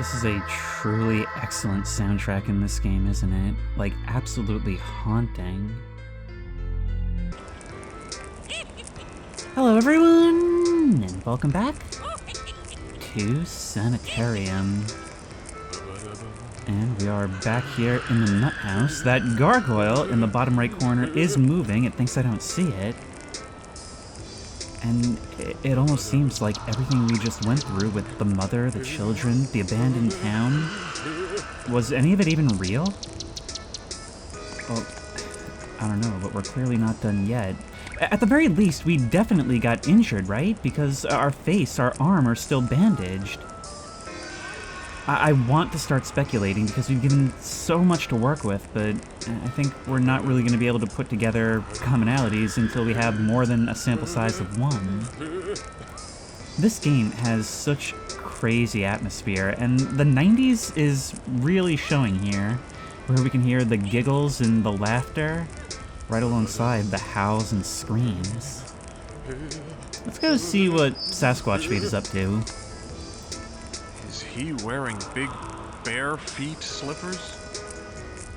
This is a truly excellent soundtrack in this game, isn't it? Like, absolutely haunting. Hello everyone, and welcome back to Sanitarium. And we are back here in the nut house. That gargoyle in the bottom right corner is moving. It thinks I don't see it. And it almost seems like everything we just went through with the mother, the children, the abandoned town, was any of it even real? Well, I don't know, but we're clearly not done yet. At the very least, we definitely got injured, right? Because our face, our arm are still bandaged. I want to start speculating because we've given so much to work with, but I think we're not really going to be able to put together commonalities until we have more than a sample size of one. This game has such crazy atmosphere, and the 90s is really showing here, where we can hear the giggles and the laughter right alongside the howls and screams. Let's go see what Sasquatch Feet is up to. Is he wearing big bare feet slippers?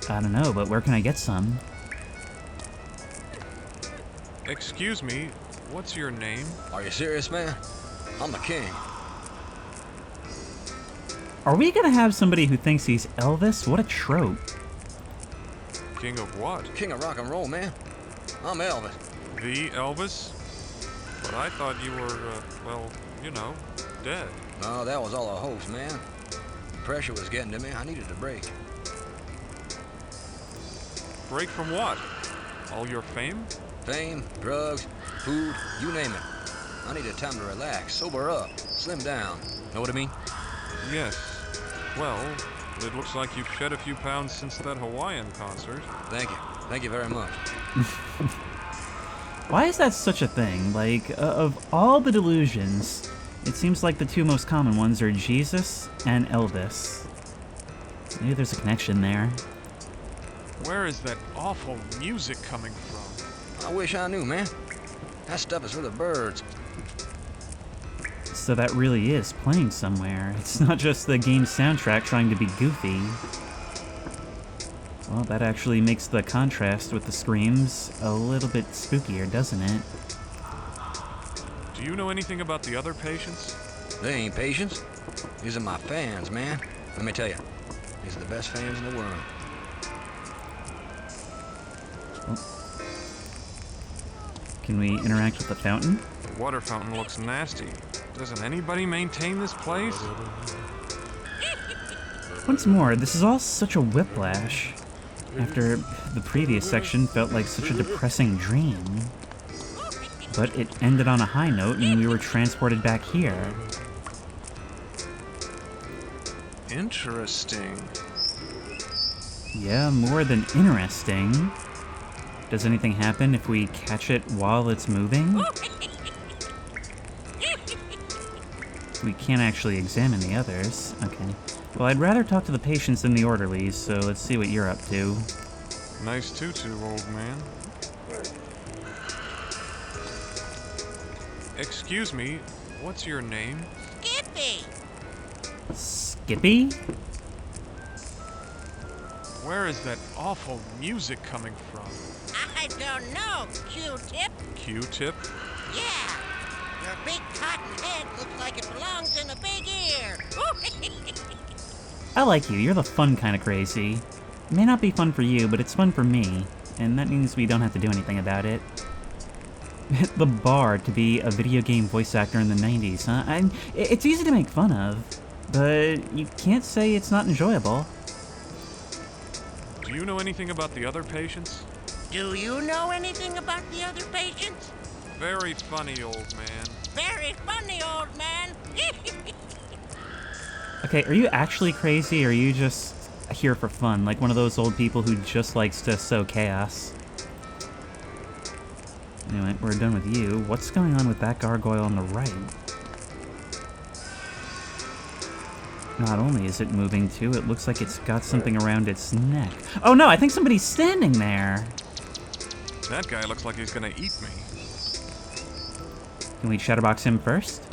I don't know, but where can I get some? Excuse me, what's your name? Are you serious, man? I'm the king. Are we gonna have somebody who thinks he's Elvis? What a trope. King of what? King of rock and roll, man. I'm Elvis. The Elvis? But I thought you were, well, you know, dead. No, that was all a hoax, man. The pressure was getting to me. I needed a break. Break from what? All your fame? Fame, drugs, food, you name it. I needed time to relax, sober up, slim down. Know what I mean? Yes. Well, it looks like you've shed a few pounds since that Hawaiian concert. Thank you. Thank you very much. Why is that such a thing? Like, of all the delusions, it seems like the two most common ones are Jesus and Elvis. Maybe there's a connection there. Where is that awful music coming from? I wish I knew, man. That stuff is for the birds. So that really is playing somewhere. It's not just the game's soundtrack trying to be goofy. Well, that actually makes the contrast with the screams a little bit spookier, doesn't it? Do you know anything about the other patients? They ain't patients. These are my fans, man. Let me tell you, these are the best fans in the world. Can we interact with the fountain? The water fountain looks nasty. Doesn't anybody maintain this place? Once more, this is all such a whiplash. After the previous section felt like such a depressing dream. But it ended on a high note and we were transported back here. Interesting. Yeah, more than interesting. Does anything happen if we catch it while it's moving? We can't actually examine the others. Okay. Well, I'd rather talk to the patients than the orderlies, so let's see what you're up to. Nice tutu, old man. Excuse me, what's your name? Skippy! Skippy? Where is that awful music coming from? I don't know, Q-tip. Q-tip? Yeah. Your big cotton head looks like it belongs in a big ear. I like you. You're the fun kind of crazy. It may not be fun for you, but it's fun for me. And that means we don't have to do anything about it. The bar to be a video game voice actor in the 90s, huh? It's easy to make fun of, but you can't say it's not enjoyable. Do you know anything about the other patients? Do you know anything about the other patients? Very funny, old man. Very funny, old man. Okay, are you actually crazy, or are you just here for fun, like one of those old people who just likes to sow chaos? Anyway, we're done with you. What's going on with that gargoyle on the right? Not only is it moving too, it looks like it's got something around its neck. Oh no, I think somebody's standing there! That guy looks like he's gonna eat me. Can we chatterbox him first?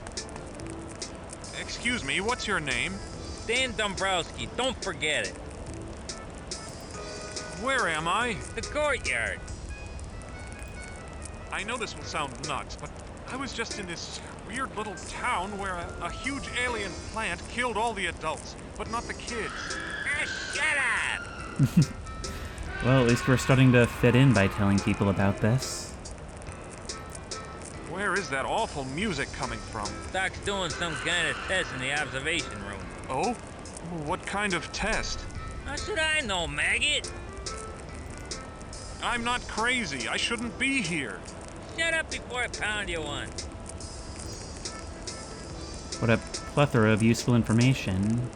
Excuse me, what's your name? Dan Dombrowski, don't forget it. Where am I? The courtyard. I know this will sound nuts, but I was just in this weird little town where a huge alien plant killed all the adults, but not the kids. Ah, shut up! Well, at least we're starting to fit in by telling people about this. Where is that awful music coming from? Doc's doing some kind of test in the observation room. Oh? What kind of test? How should I know, maggot? I'm not crazy. I shouldn't be here. Shut up before I pound you one. What a plethora of useful information.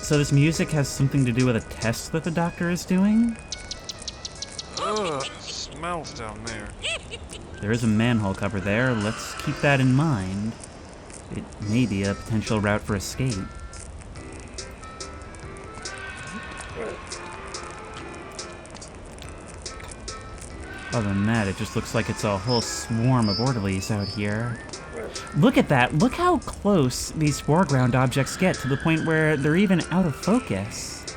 So this music has something to do with a test that the doctor is doing? Ugh, smells down there. There is a manhole cover there. Let's keep that in mind. It may be a potential route for escape. Other than that, it just looks like it's a whole swarm of orderlies out here. Look at that! Look how close these foreground objects get to the point where they're even out of focus.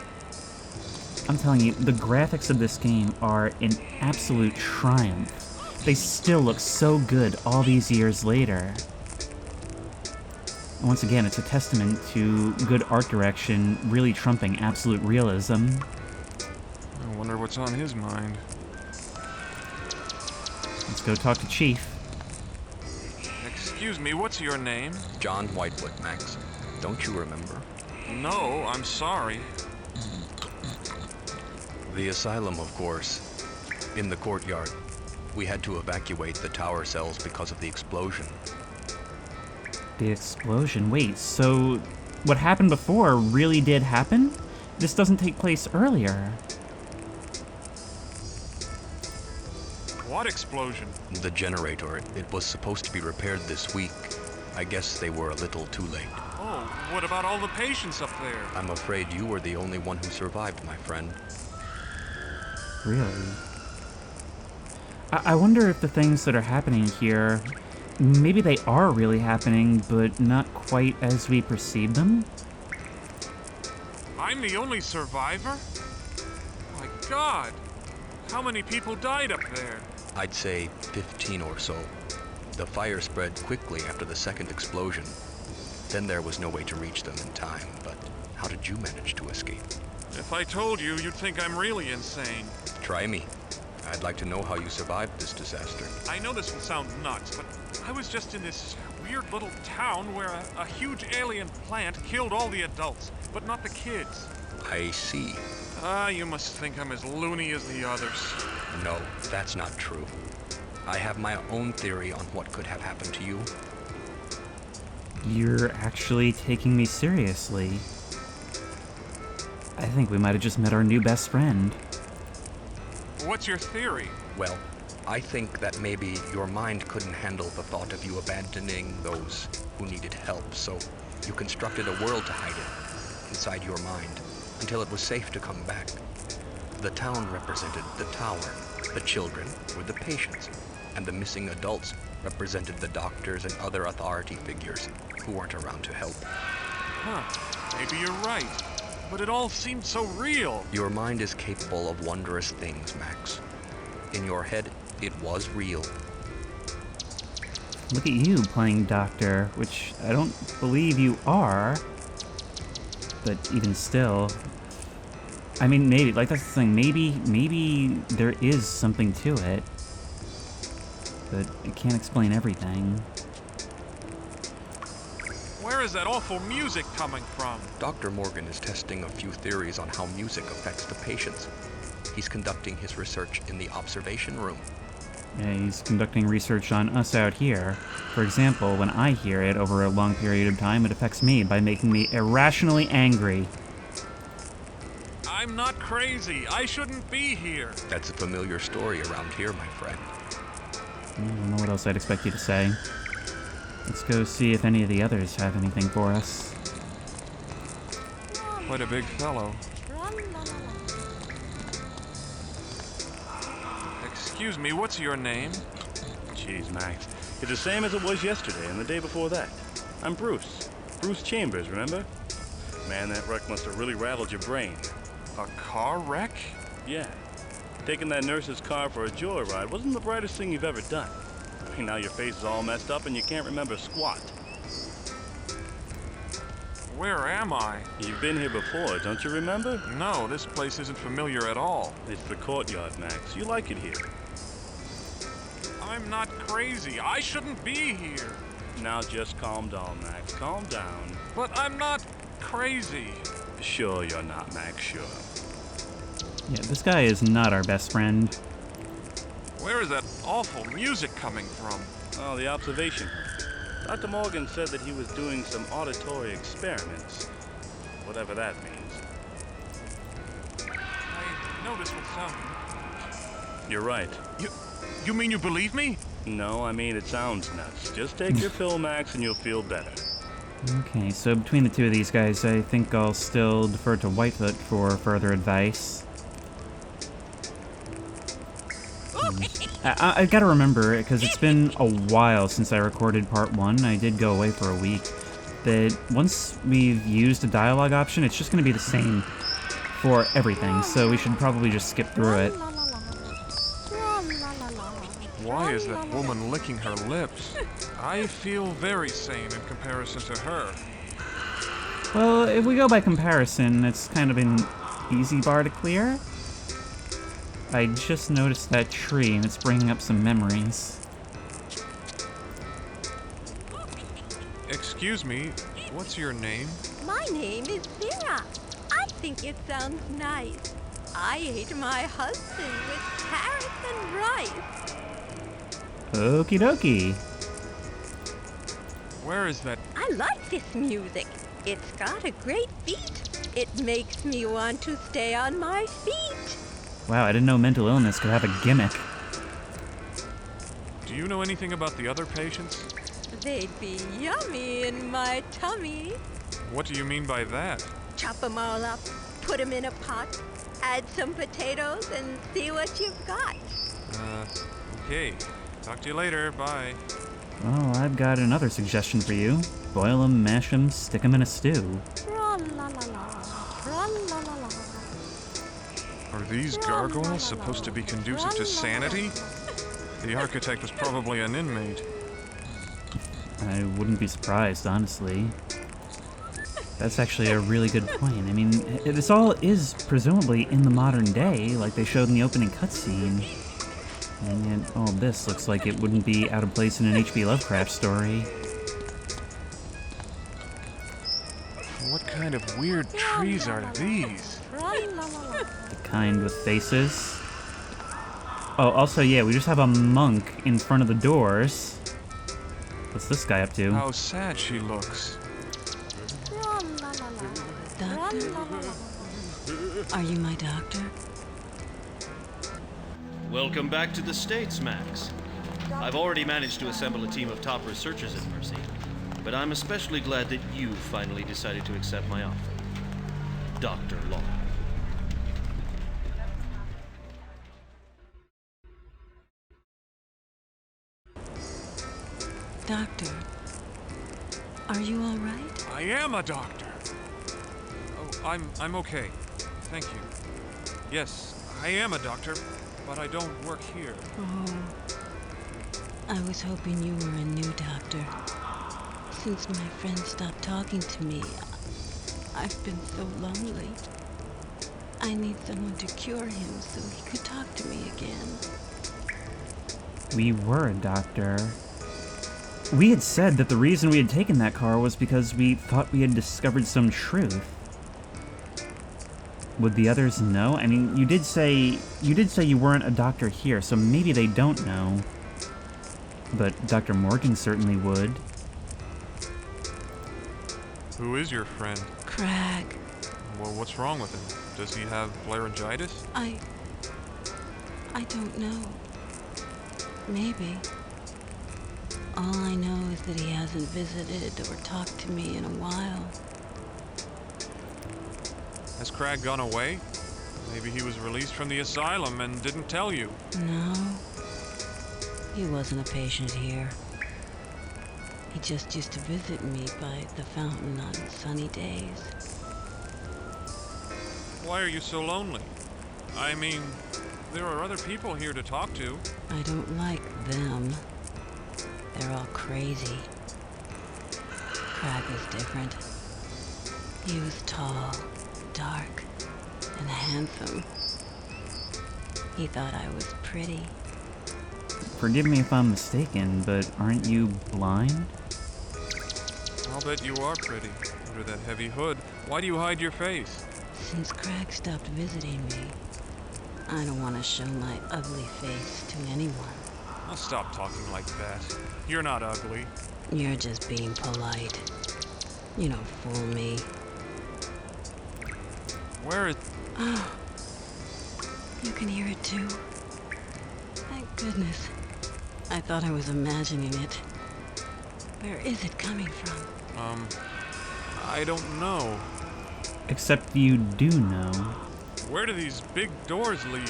I'm telling you, the graphics of this game are an absolute triumph. They still look so good all these years later. Once again, it's a testament to good art direction really trumping absolute realism. I wonder what's on his mind. Let's go talk to Chief. Excuse me, what's your name? John Whitewood, Max. Don't you remember? No, I'm sorry. The asylum, of course. In the courtyard. We had to evacuate the tower cells because of the explosion. The explosion? Wait, so what happened before really did happen? This doesn't take place earlier. What explosion? The generator. It was supposed to be repaired this week. I guess they were a little too late. Oh, what about all the patients up there? I'm afraid you were the only one who survived, my friend. Really? I wonder if the things that are happening here, maybe they are really happening, but not quite as we perceive them? I'm the only survivor? My God! How many people died up there? I'd say 15 or so. The fire spread quickly after the second explosion. Then there was no way to reach them in time, but how did you manage to escape? If I told you, you'd think I'm really insane. Try me. I'd like to know how you survived this disaster. I know this will sound nuts, but I was just in this weird little town where a huge alien plant killed all the adults, but not the kids. I see. You must think I'm as loony as the others. No, that's not true. I have my own theory on what could have happened to you. You're actually taking me seriously. I think we might have just met our new best friend. What's your theory? Well, I think that maybe your mind couldn't handle the thought of you abandoning those who needed help, so you constructed a world to hide in, inside your mind, until it was safe to come back. The town represented the tower, the children were the patients, and the missing adults represented the doctors and other authority figures who weren't around to help. Huh, maybe you're right. But it all seemed so real. Your mind is capable of wondrous things, Max. In your head, it was real. Look at you playing doctor, which I don't believe you are. But even still, I mean, maybe, like that's the thing, maybe there is something to it. But it can't explain everything. Where is that awful music coming from? Dr. Morgan is testing a few theories on how music affects the patients. He's conducting his research in the observation room. Yeah, he's conducting research on us out here. For example, when I hear it over a long period of time, it affects me by making me irrationally angry. I'm not crazy. I shouldn't be here. That's a familiar story around here, my friend. I don't know what else I'd expect you to say. Let's go see if any of the others have anything for us. Quite a big fellow. Excuse me, what's your name? Jeez, Max. It's the same as it was yesterday and the day before that. I'm Bruce. Bruce Chambers, remember? Man, that wreck must have really rattled your brain. A car wreck? Yeah. Taking that nurse's car for a joyride wasn't the brightest thing you've ever done. Now your face is all messed up and you can't remember squat. Where am I? You've been here before, don't you remember? No, this place isn't familiar at all. It's the courtyard, Max. You like it here. I'm not crazy. I shouldn't be here. Now just calm down, Max. Calm down. But I'm not crazy. Sure you're not, Max, sure. Yeah, this guy is not our best friend. Where is that awful music coming from? Oh, the observation. Dr. Morgan said that he was doing some auditory experiments. Whatever that means. I noticed what sound. You're right. You mean you believe me? No, I mean it sounds nuts. Just take your pill, Max, and you'll feel better. Okay, so between the two of these guys, I think I'll still defer to Whitefoot for further advice. I gotta remember, because it's been a while since I recorded part 1, I did go away for a week, that once we've used a dialogue option, it's just gonna be the same for everything, so we should probably just skip through it. Why is that woman licking her lips? I feel very sane in comparison to her. Well, if we go by comparison, it's kind of an easy bar to clear. I just noticed that tree, and it's bringing up some memories. Excuse me, what's your name? My name is Sarah. I think it sounds nice. I ate my husband with carrots and rice. Okie dokie. Where is that? I like this music. It's got a great beat. It makes me want to stay on my feet. Wow, I didn't know mental illness could have a gimmick. Do you know anything about the other patients? They'd be yummy in my tummy. What do you mean by that? Chop 'em all up, put 'em in a pot, add some potatoes, and see what you've got. Okay. Talk to you later. Bye. Well, I've got another suggestion for you. Boil 'em, mash 'em, stick 'em in a stew. Are these gargoyles supposed to be conducive to sanity? The architect was probably an inmate. I wouldn't be surprised, honestly. That's actually a really good point. I mean, this all is presumably in the modern day, like they showed in the opening cutscene. And yet, all this looks like it wouldn't be out of place in an H.P. Lovecraft story. What kind of weird trees are these? The kind with faces. Oh, also, yeah, we just have a monk in front of the doors. What's this guy up to? How sad she looks. Doctor? Are you my doctor? Welcome back to the States, Max. I've already managed to assemble a team of top researchers at Mercy, but I'm especially glad that you finally decided to accept my offer. Dr. Law. Doctor, are you all right? I am a doctor. Oh, I'm okay. Thank you. Yes, I am a doctor, but I don't work here. Oh, I was hoping you were a new doctor. Since my friend stopped talking to me, I've been so lonely. I need someone to cure him so he could talk to me again. We were a doctor. We had said that the reason we had taken that car was because we thought we had discovered some truth. Would the others know? I mean, you did say you weren't a doctor here, so maybe they don't know. But Dr. Morgan certainly would. Who is your friend? Crag. Well, what's wrong with him? Does he have laryngitis? I don't know. Maybe. All I know is that he hasn't visited or talked to me in a while. Has Crag gone away? Maybe he was released from the asylum and didn't tell you. No. He wasn't a patient here. He just used to visit me by the fountain on sunny days. Why are you so lonely? I mean, there are other people here to talk to. I don't like them. They're all crazy. Crag was different. He was tall, dark, and handsome. He thought I was pretty. Forgive me if I'm mistaken, but aren't you blind? I'll bet you are pretty. Under that heavy hood. Why do you hide your face? Since Crag stopped visiting me, I don't want to show my ugly face to anyone. I'll stop talking like that. You're not ugly. You're just being polite. You don't fool me. Where is... Oh, you can hear it too. Thank goodness. I thought I was imagining it. Where is it coming from? I don't know. Except you do know. Where do these big doors lead?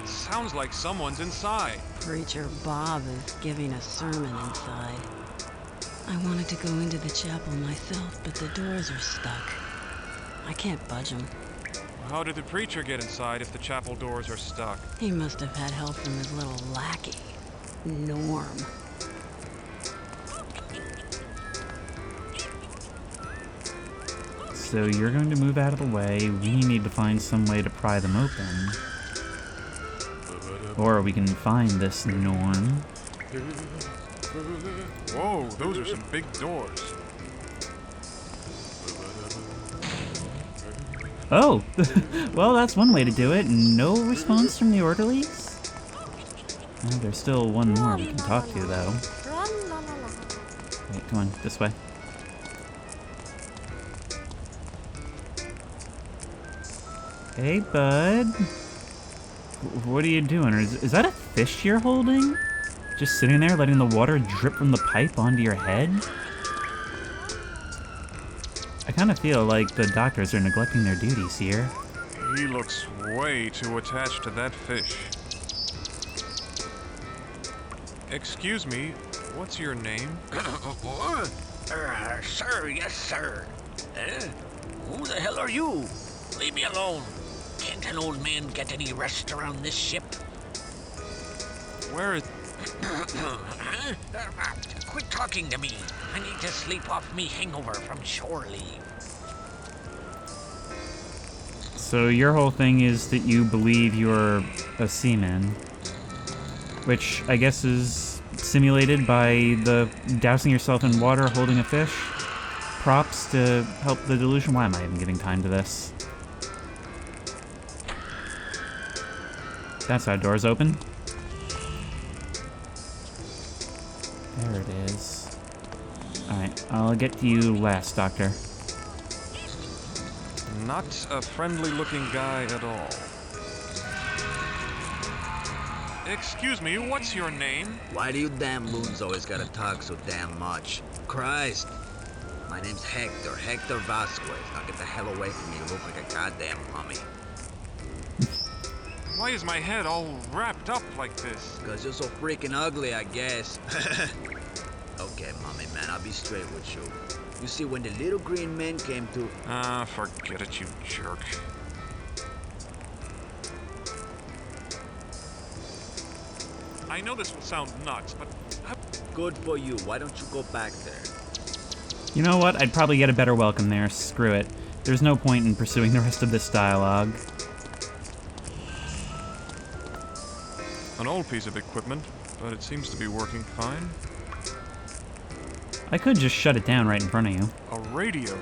It sounds like someone's inside. Preacher Bob is giving a sermon inside. I wanted to go into the chapel myself, but the doors are stuck. I can't budge them. How did the preacher get inside if the chapel doors are stuck? He must have had help from his little lackey, Norm. So you're going to move out of the way. We need to find some way to pry them open. Or we can find this Norm. Whoa, those are some big doors. Oh! Well, that's one way to do it. No response from the orderlies? Oh, there's still one more we can talk to, though. Wait, come on, this way. Hey, bud. What are you doing? Is that a fish you're holding? Just sitting there letting the water drip from the pipe onto your head? I kind of feel like the doctors are neglecting their duties here. He looks way too attached to that fish. Excuse me, what's your name? Sir, yes, sir. Who the hell are you? Leave me alone. Can't an old man get any rest around this ship? Where is... Quit talking to me. I need to sleep off me hangover from shore leave. So your whole thing is that you believe you're a seaman, which I guess is simulated by the dousing yourself in water holding a fish. Props to help the delusion. Why am I even giving time to this? That's how doors open. There it is. Alright, I'll get to you last, Doctor. Not a friendly-looking guy at all. Excuse me, what's your name? Why do you damn loons always gotta talk so damn much? Christ! My name's Hector Vasquez. Now get the hell away from me. You look like a goddamn mummy. Why is my head all wrapped up like this? Because you're so freaking ugly, I guess. Okay, mummy man, I'll be straight with you. You see, when the little green men came to... Forget it, you jerk. I know this will sound nuts, but... Good for you. Why don't you go back there? You know what? I'd probably get a better welcome there. Screw it. There's no point in pursuing the rest of this dialogue. An old piece of equipment, but it seems to be working fine. I could just shut it down right in front of you. A radio.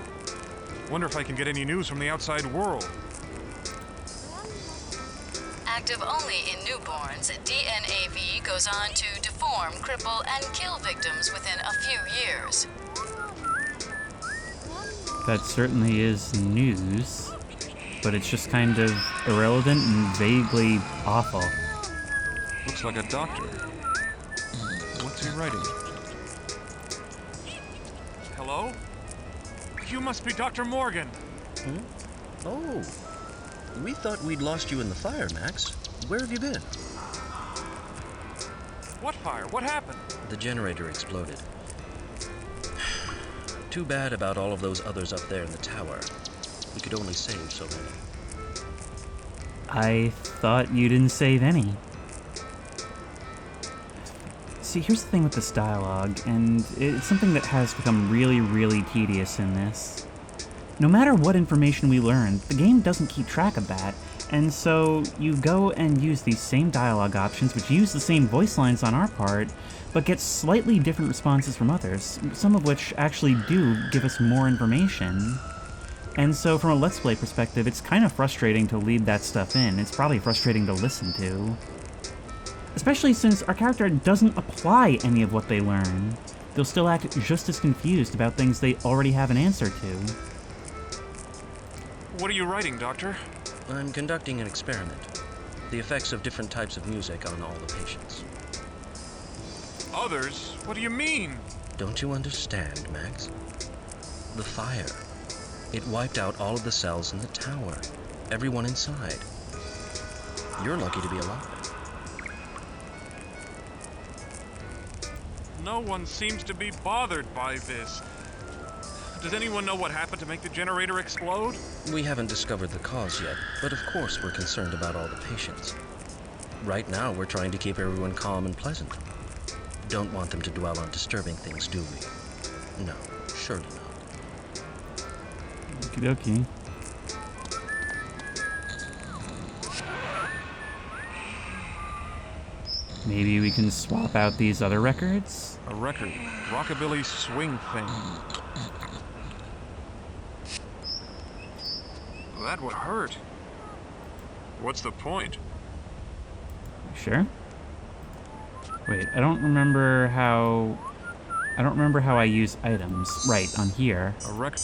Wonder if I can get any news from the outside world. Active only in newborns, DNAV goes on to deform, cripple, and kill victims within a few years. That certainly is news, but it's just kind of irrelevant and vaguely awful. Looks like a doctor. What's he writing? Hello? You must be Dr. Morgan. Hmm? Oh. We thought we'd lost you in the fire, Max. Where have you been? What fire? What happened? The generator exploded. Too bad about all of those others up there in the tower. We could only save so many. I thought you didn't save any. See, here's the thing with this dialogue, and it's something that has become really, really tedious in this. No matter what information we learn, the game doesn't keep track of that, and so you go and use these same dialogue options, which use the same voice lines on our part, but get slightly different responses from others, some of which actually do give us more information. And so from a Let's Play perspective, it's kind of frustrating to leave that stuff in. It's probably frustrating to listen to. Especially since our character doesn't apply any of what they learn. They'll still act just as confused about things they already have an answer to. What are you writing, Doctor? I'm conducting an experiment. The effects of different types of music on all the patients. Others? What do you mean? Don't you understand, Max? The fire. It wiped out all of the cells in the tower. Everyone inside. You're lucky to be alive. No one seems to be bothered by this. Does anyone know what happened to make the generator explode? We haven't discovered the cause yet, but of course we're concerned about all the patients. Right now, we're trying to keep everyone calm and pleasant. Don't want them to dwell on disturbing things, do we? No, surely not. Okie dokie. Maybe we can swap out these other records? A record. Rockabilly swing thing. That would hurt. What's the point? Sure. Wait, I don't remember how I use items. Right, on here. A record.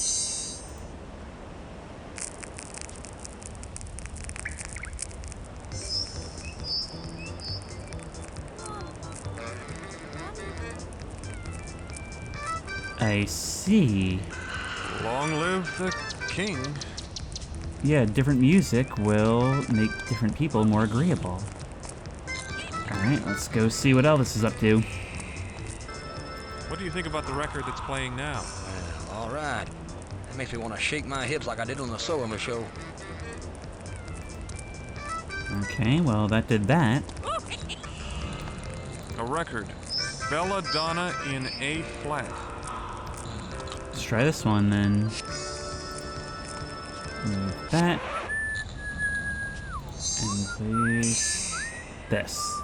I see. Long live the king. Yeah, different music will make different people more agreeable. Alright, let's go see what Elvis is up to. What do you think about the record that's playing now? Well, all right. That makes me want to shake my hips like I did on the Soroma show. Okay, well, that did that. A record. Belladonna in A flat. Let's try this one then. Move that. And place this.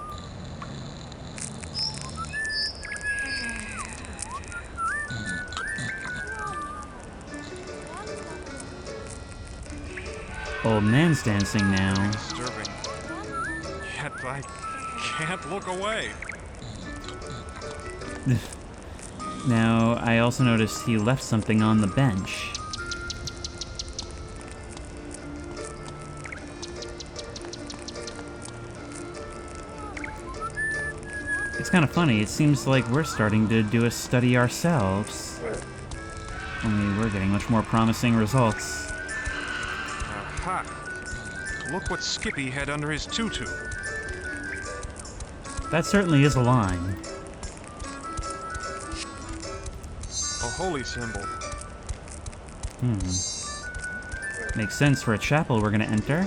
Old man's dancing now. Disturbing. Yet I can't look away. Now, I also noticed he left something on the bench. It's kind of funny. It seems like we're starting to do a study ourselves. Only we're getting much more promising results. Aha! Look what Skippy had under his tutu. That certainly is a line. A holy symbol. Makes sense for a chapel we're gonna enter.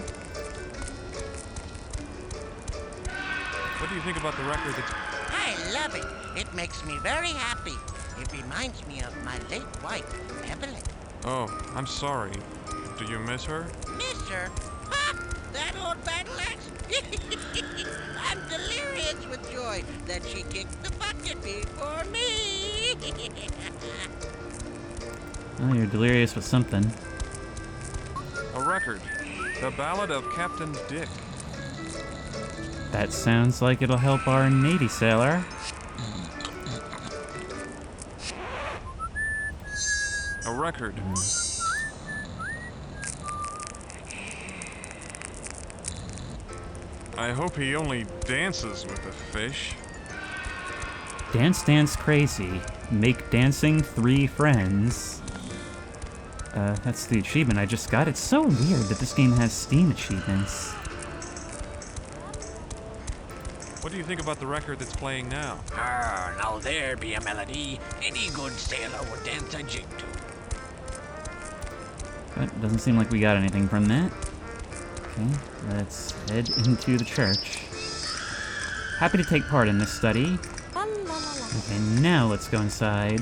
What do you think about the record that's... I love it. It makes me very happy. It reminds me of my late wife, Evelyn. Oh, I'm sorry. Do you miss her? Miss her? Ha! That old battle axe? I'm delirious with joy that she kicked the bucket before me. Oh, you're delirious with something. A record. The Ballad of Captain Dick. That sounds like it'll help our Navy sailor. A record. I hope he only dances with the fish. Dance Dance Crazy. Make dancing 3 friends. That's the achievement I just got. It's so weird that this game has Steam achievements. What do you think about the record that's playing now? Now there be a melody any good sailor would dance a jig to. But doesn't seem like we got anything from that. Okay, let's head into the church. Happy to take part in this study. Okay, now let's go inside.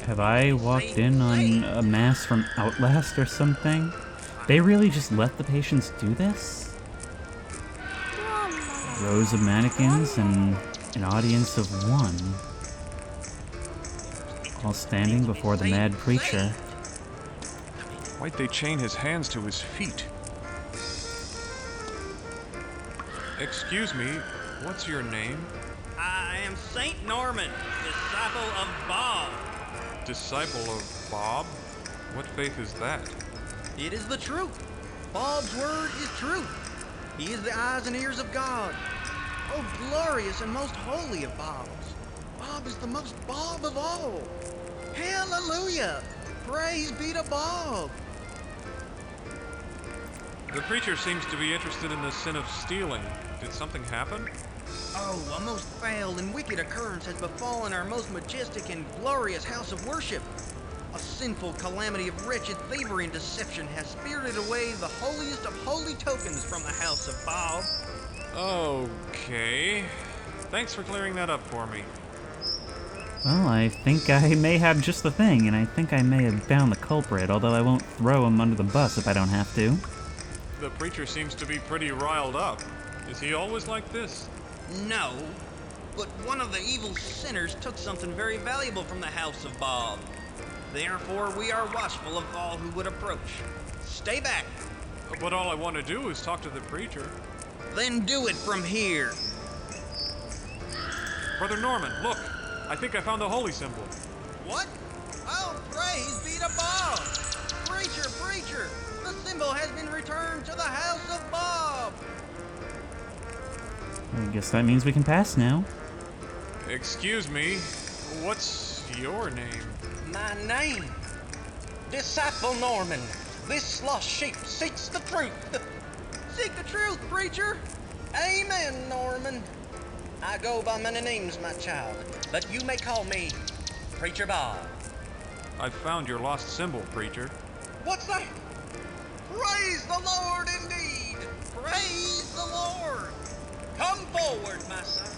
Have I walked in on a mass from Outlast or something? They really just let the patients do this? Rows of mannequins and an audience of one. All standing before the mad preacher. Why'd they chain his hands to his feet? Excuse me, what's your name? I am Saint Norman, disciple of Bob. Disciple of Bob? What faith is that? It is the truth. Bob's word is truth. He is the eyes and ears of God. Oh, glorious and most holy of Bobs. Bob is the most Bob of all. Hallelujah! Praise be to Bob. The preacher seems to be interested in the sin of stealing. Did something happen? Oh, a most foul and wicked occurrence has befallen our most majestic and glorious house of worship. A sinful calamity of wretched thievery and deception has spirited away the holiest of holy tokens from the house of Bob. Okay. Thanks for clearing that up for me. Well, I think I may have just the thing, and I think I may have found the culprit, although I won't throw him under the bus if I don't have to. The preacher seems to be pretty riled up. Is he always like this? No, but one of the evil sinners took something very valuable from the house of Bob. Therefore, we are watchful of all who would approach. Stay back. But all I want to do is talk to the preacher. Then do it from here. Brother Norman, look. I think I found the holy symbol. What? Oh, praise be to Bob! Preacher, preacher! The symbol has been returned to the house of Bob! I guess that means we can pass now. Excuse me, what's your name? My name? Disciple Norman. This lost sheep seeks the truth. Seek the truth, preacher! Amen, Norman. I go by many names, my child, but you may call me Preacher Bob. I found your lost symbol, preacher. What's that? Praise the Lord indeed! Praise the Lord! Come forward, my son.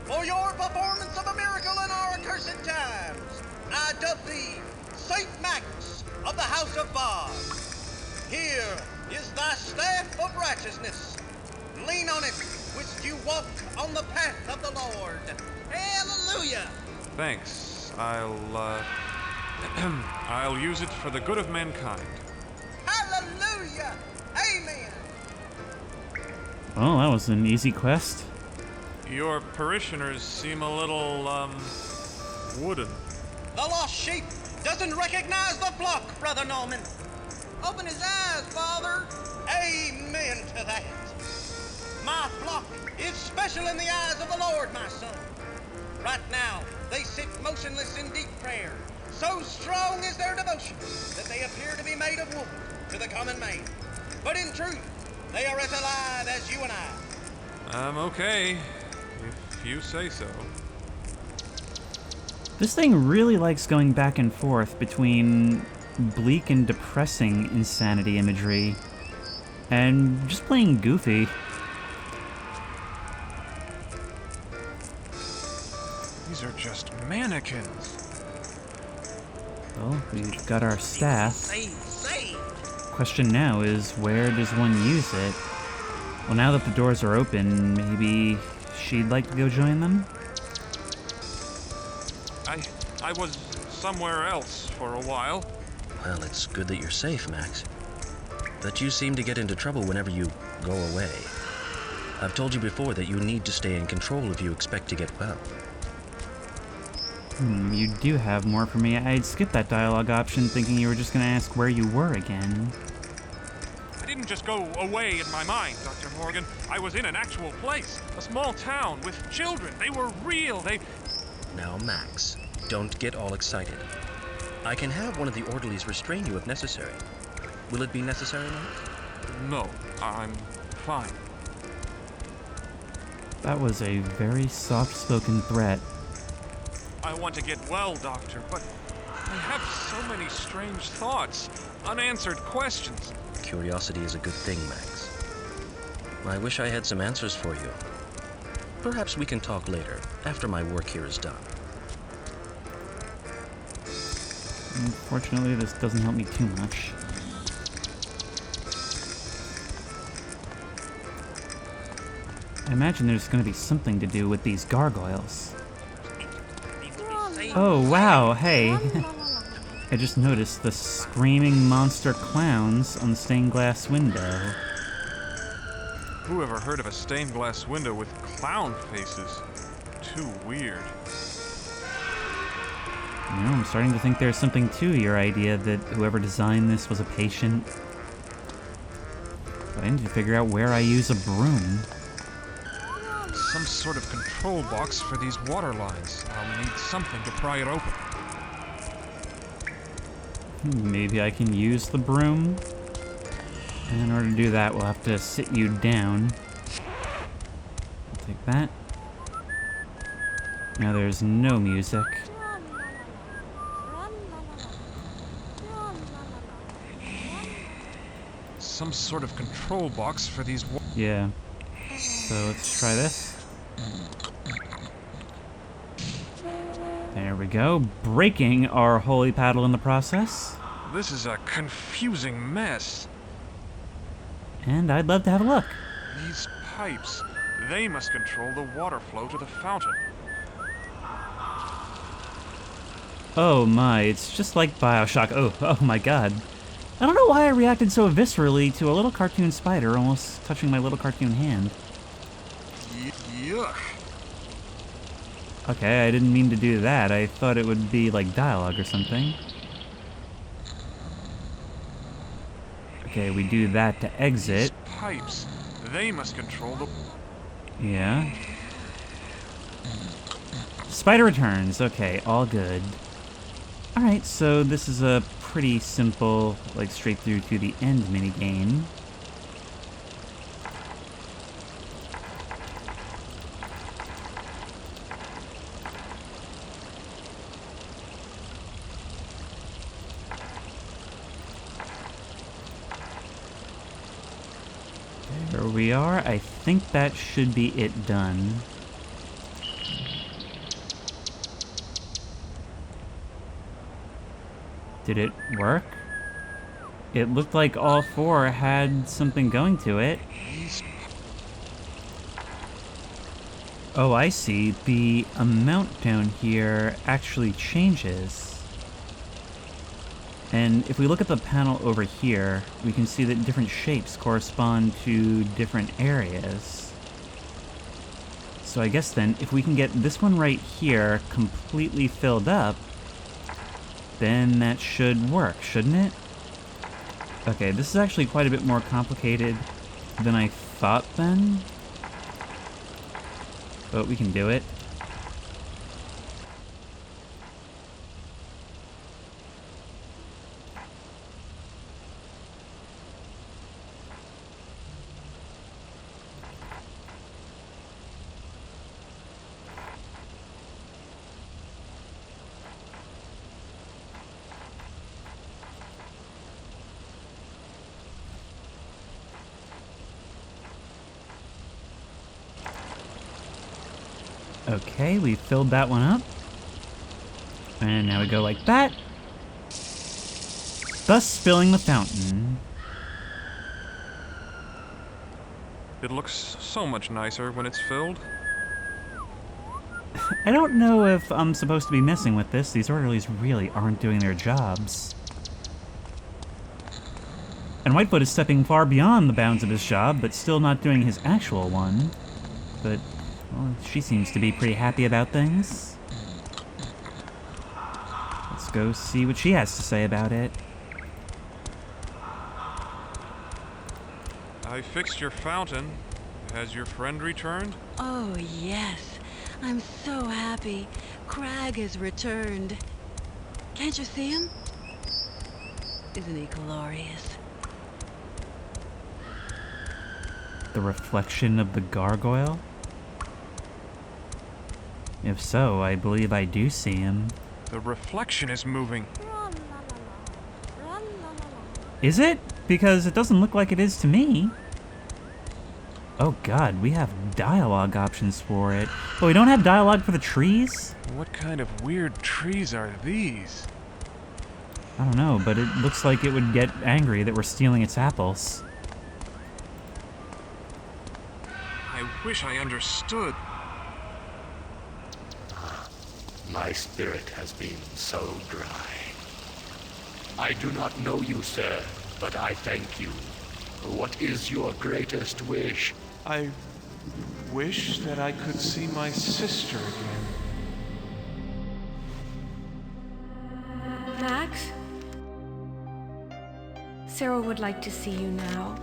For your performance of a miracle in our accursed times, I dub thee Saint Max of the House of Bob. Here is thy staff of righteousness. Lean on it, whilst you walk on the path of the Lord. Hallelujah! Thanks. I'll use it for the good of mankind. Hallelujah! Amen! Well, that was an easy quest. Your parishioners seem a little, wooden. The lost sheep doesn't recognize the flock, Brother Norman. Open his eyes, Father. Amen to that. My flock is special in the eyes of the Lord, my son. Right now, they sit motionless in deep prayer. So strong is their devotion that they appear to be made of wood to the common man. But in truth, they are as alive as you and I. Okay, if you say so. This thing really likes going back and forth between bleak and depressing insanity imagery and just plain goofy. These are just mannequins. Well, we've got our staff. Saved. Question now is, where does one use it? Well, now that the doors are open, maybe she'd like to go join them? I was somewhere else for a while. Well, it's good that you're safe, Max. But you seem to get into trouble whenever you go away. I've told you before that you need to stay in control if you expect to get well. You do have more for me. I'd skip that dialogue option thinking you were just gonna ask where you were again. I didn't just go away in my mind, Dr. Morgan. I was in an actual place. A small town with children. They were real. Now, Max, don't get all excited. I can have one of the orderlies restrain you if necessary. Will it be necessary, Max? No, I'm fine. That was a very soft-spoken threat. I want to get well, Doctor, but I have so many strange thoughts, unanswered questions. Curiosity is a good thing, Max. I wish I had some answers for you. Perhaps we can talk later, after my work here is done. Unfortunately, this doesn't help me too much. I imagine there's going to be something to do with these gargoyles. Oh, wow, hey. I just noticed the screaming monster clowns on the stained glass window. Who ever heard of a stained glass window with clown faces? Too weird. You know, I'm starting to think there's something to your idea that whoever designed this was a patient. But I need to figure out where I use a broom. Some sort of control box for these water lines. I'll need something to pry it open. Maybe I can use the broom? And in order to do that, we'll have to sit you down. I'll take that. Now there's no music. Some sort of control box for these Yeah. So let's try this. There we go. Breaking our holy paddle in the process. This is a confusing mess. And I'd love to have a look. These pipes, they must control the water flow to the fountain. Oh my, it's just like Bioshock. Oh my god. I don't know why I reacted so viscerally to a little cartoon spider almost touching my little cartoon hand. Yuck. Okay, I didn't mean to do that. I thought it would be like dialogue or something. Okay, we do that to exit. These pipes, they must control the... Yeah. Spider returns. Okay, all good. Alright, so this is a pretty simple, like, straight through to the end minigame. There we are. I think that should be it done. Did it work? It looked like all four had something going to it. Oh, I see. The amount down here actually changes. And if we look at the panel over here, we can see that different shapes correspond to different areas. So I guess then, if we can get this one right here completely filled up, then that should work, shouldn't it? Okay, this is actually quite a bit more complicated than I thought then. But we can do it. Okay, we filled that one up. And now we go like that. Thus filling the fountain. It looks so much nicer when it's filled. I don't know if I'm supposed to be messing with this. These orderlies really aren't doing their jobs. And Whitefoot is stepping far beyond the bounds of his job, but still not doing his actual one. But, well, she seems to be pretty happy about things. Let's go see what she has to say about it. I fixed your fountain. Has your friend returned? Oh, yes. I'm so happy. Crag has returned. Can't you see him? Isn't he glorious? The reflection of the gargoyle? If so, I believe I do see him. The reflection is moving. Is it? Because it doesn't look like it is to me. Oh god, we have dialogue options for it. But we don't have dialogue for the trees? What kind of weird trees are these? I don't know, but it looks like it would get angry that we're stealing its apples. I wish I understood. My spirit has been so dry. I do not know you, sir, but I thank you. What is your greatest wish? I wish that I could see my sister again. Max? Sarah would like to see you now.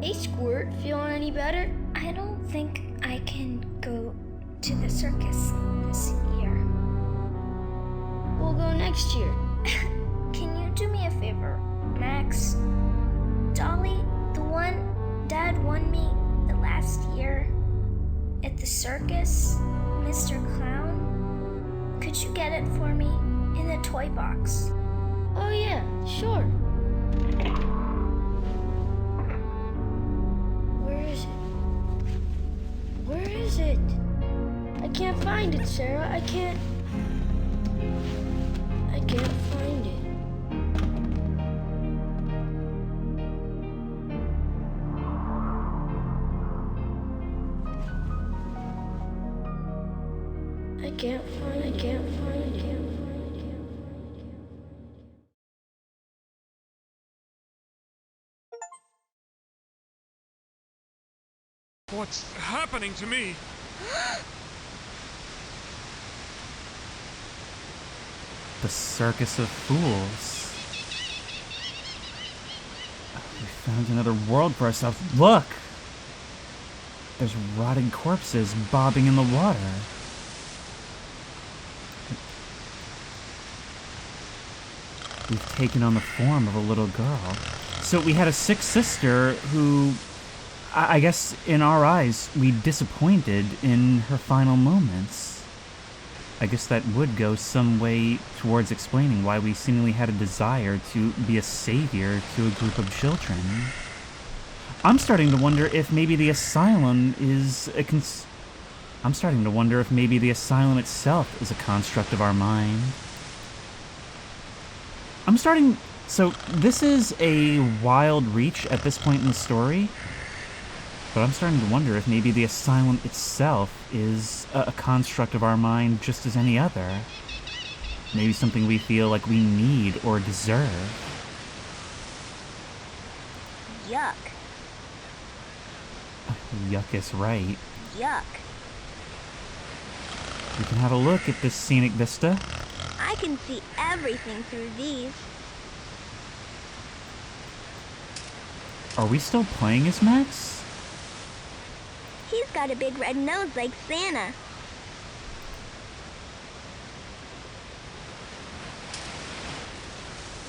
Hey, Squirt, feeling any better? I don't think I can go to the circus this year. We'll go next year. Can you do me a favor, Max? Dolly, the one Dad won me the last year at the circus, Mr. Clown, could you get it for me in the toy box? Oh yeah, sure. Where is it? I can't find it, Sarah. I can't find it. I can't find it. What's happening to me? The Circus of Fools. We found another world for ourselves. Look! There's rotting corpses bobbing in the water. We've taken on the form of a little girl. So we had a sick sister who, I guess in our eyes, we disappointed in her final moments. I guess that would go some way towards explaining why we seemingly had a desire to be a savior to a group of children. I'm starting to wonder if maybe the asylum is a I'm starting to wonder if maybe the asylum itself is a construct of our mind. So this is a wild reach at this point in the story, but I'm starting to wonder if maybe the asylum itself is a construct of our mind just as any other. Maybe something we feel like we need or deserve. Yuck. Yuck is right. Yuck. We can have a look at this scenic vista. I can see everything through these. Are we still playing as Max? He's got a big red nose like Santa.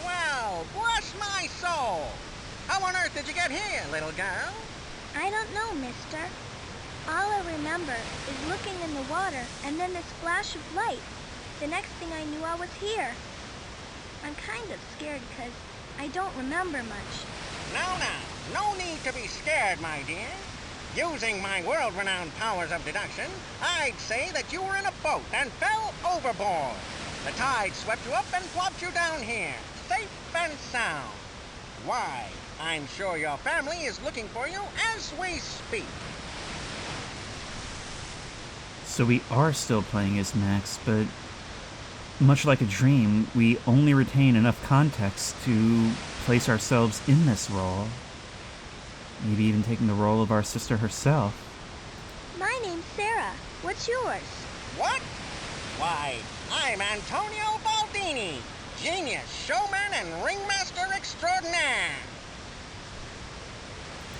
Well, bless my soul! How on earth did you get here, little girl? I don't know, mister. All I remember is looking in the water and then this flash of light. The next thing I knew, I was here. I'm kind of scared because I don't remember much. Now, no need to be scared, my dear. Using my world-renowned powers of deduction, I'd say that you were in a boat and fell overboard. The tide swept you up and plopped you down here, safe and sound. Why, I'm sure your family is looking for you as we speak. So we are still playing as Max, but much like a dream, we only retain enough context to place ourselves in this role. Maybe even taking the role of our sister herself. My name's Sarah. What's yours? What? Why, I'm Antonio Baldini, genius showman and ringmaster extraordinaire.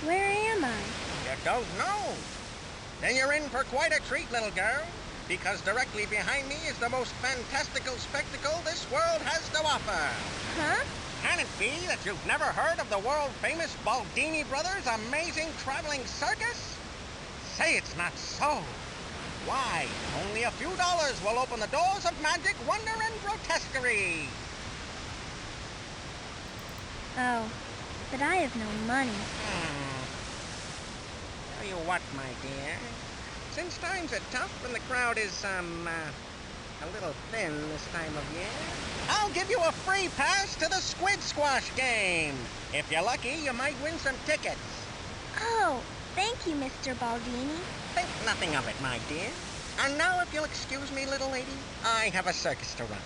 Where am I? You don't know? Then you're in for quite a treat, little girl, because directly behind me is the most fantastical spectacle this world has to offer. Huh? Can it be that you've never heard of the world-famous Baldini Brothers' amazing traveling circus? Say it's not so. Why, only a few dollars will open the doors of magic, wonder, and grotesquerie. Oh, but I have no money. Tell you what, my dear. Since times are tough and the crowd is, a little thin this time of year, I'll give you a free pass to the Squid Squash game. If you're lucky, you might win some tickets. Oh, thank you, Mr. Baldini. Think nothing of it, my dear. And now, if you'll excuse me, little lady, I have a circus to run.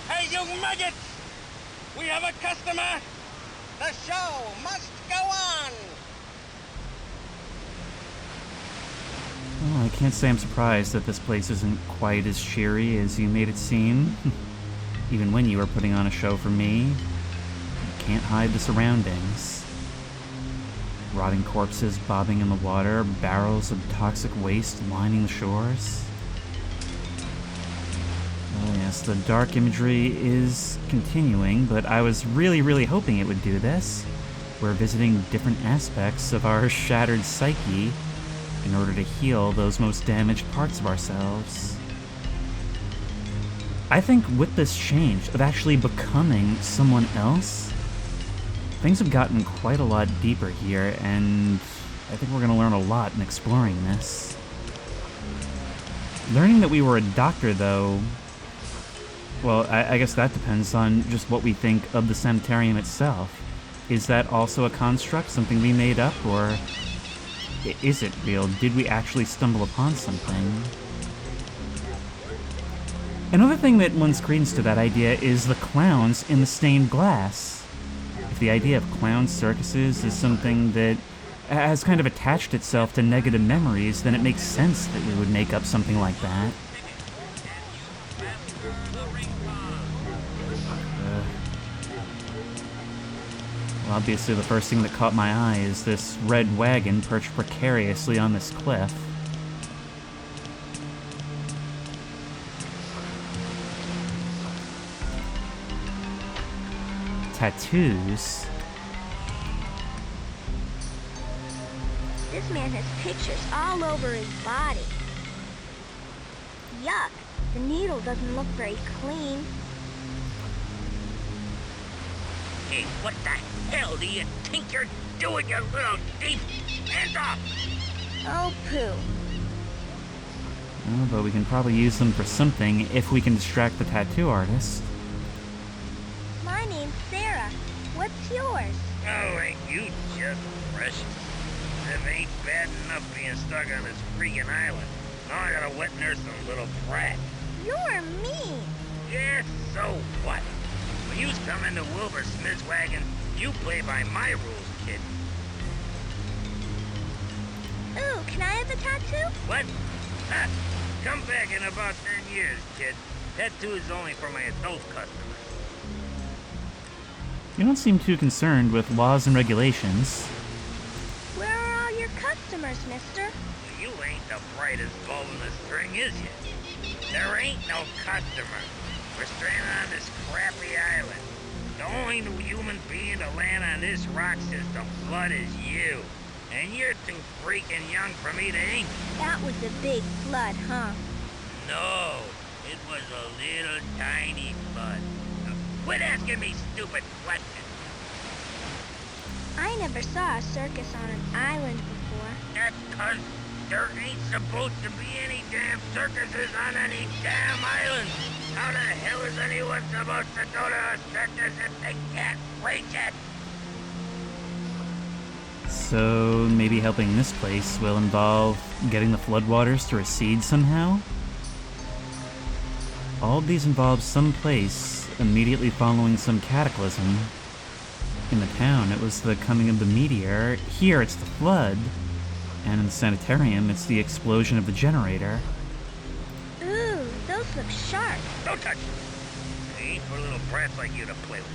Hey, you maggots! We have a customer! The show must go on! Well, I can't say I'm surprised that this place isn't quite as cheery as you made it seem. Even when you were putting on a show for me, you can't hide the surroundings. Rotting corpses bobbing in the water, barrels of toxic waste lining the shores. Oh yes, the dark imagery is continuing, but I was really hoping it would do this. We're visiting different aspects of our shattered psyche in order to heal those most damaged parts of ourselves. I think with this change of actually becoming someone else, things have gotten quite a lot deeper here, and I think we're going to learn a lot in exploring this. Learning that we were a doctor, though, well, I guess that depends on just what we think of the sanitarium itself. Is that also a construct, something we made up, or is it real? Did we actually stumble upon something? Another thing that lends credence to that idea is the clowns in the stained glass. If the idea of clown circuses is something that has kind of attached itself to negative memories, then it makes sense that we would make up something like that. Well, obviously the first thing that caught my eye is this red wagon perched precariously on this cliff. Tattoos. This man has pictures all over his body. Yuck, the needle doesn't look very clean. Hey, what the hell do you think you're doing, you little thief? Hands up! Oh, poo. Oh, but we can probably use them for something if we can distract the tattoo artist. My name's Sarah. What's yours? Oh, ain't you just precious? If it ain't bad enough being stuck on this freaking island. Now I gotta wet nurse some little brat. You're mean. Yeah, so what? When you come into Wilbur Smith's wagon, you play by my rules, kid. Ooh, can I have a tattoo? What? Ha! Come back in about 10 years, kid. Tattoo is only for my adult customers. You don't seem too concerned with laws and regulations. Where are all your customers, mister? You ain't the brightest bulb in the string, is you? There ain't no customer. We're stranded on this crappy island. The only human being to land on this rock system flood is you. And you're too freaking young for me to ink. That was a big flood, huh? No, it was a little tiny flood. Now, quit asking me stupid questions. I never saw a circus on an island before. That's 'cause there ain't supposed to be any damn circuses on any damn island. How the hell is anyone supposed to go to a circus if they can't reach it? So maybe helping this place will involve getting the floodwaters to recede somehow? All of these involve some place immediately following some cataclysm. In the town, it was the coming of the meteor. Here, it's the flood. And in the sanitarium, it's the explosion of the generator. Ooh, those look sharp. Don't touch them. They ain't for little brats like you to play with.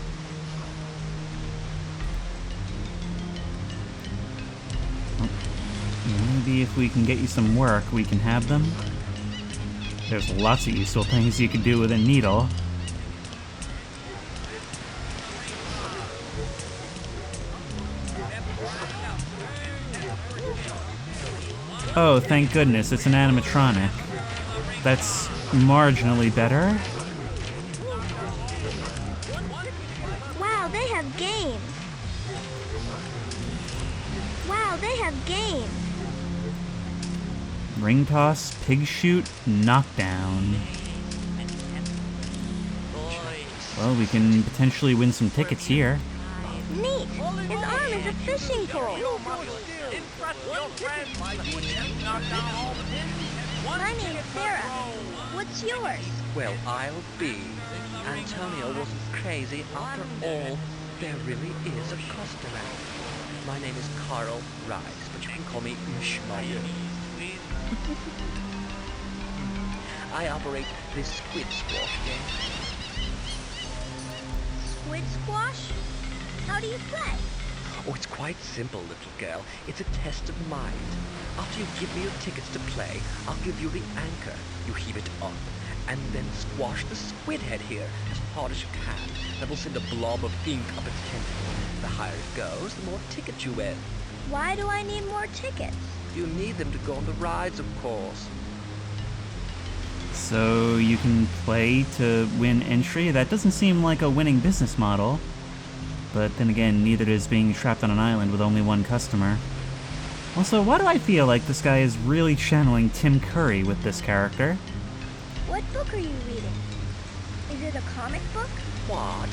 maybe if we can get you some work, we can have them. There's lots of useful things you can do with a needle. Oh, thank goodness, it's an animatronic. That's marginally better. Wow, they have game. Wow, they have game. Ring toss, pig shoot, knockdown. Well, we can potentially win some tickets here. Neat. His arm is a fishing pole. My name's Sarah. What's yours? Well, I'll be. Antonio wasn't crazy after all. There really is a customer. My name is Carl Rice, but you can call me Mishmayer. I operate this squid squash game. Squid squash? How do you play? Oh, it's quite simple, little girl. It's a test of mind. After you give me your tickets to play, I'll give you the anchor. You heave it up, and then squash the squid head here as hard as you can. That will send a blob of ink up its tentacle. The higher it goes, the more tickets you win. Why do I need more tickets? You need them to go on the rides, of course. So you can play to win entry? That doesn't seem like a winning business model. But then again, neither does being trapped on an island with only one customer. Also, why do I feel like this guy is really channeling Tim Curry with this character? What book are you reading? Is it a comic book? What?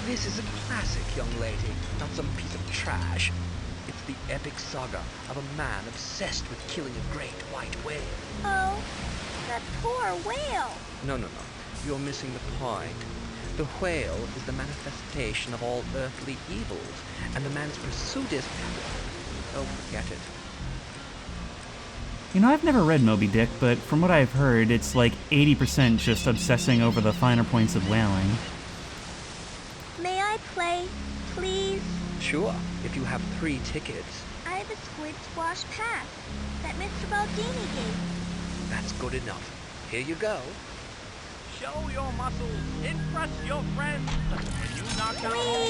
This is a classic, young lady, not some piece of trash. It's the epic saga of a man obsessed with killing a great white whale. Oh, that poor whale. No. You're missing the point. The whale is the manifestation of all earthly evils, and the man's pursuit is... Oh, forget it. You know, I've never read Moby Dick, but from what I've heard, it's like 80% just obsessing over the finer points of whaling. May I play, please? Sure, if you have 3 tickets. I have a squid squash pass that Mr. Baldini gave. That's good enough. Here you go. Show your muscles. Impress your friends. When you knock down all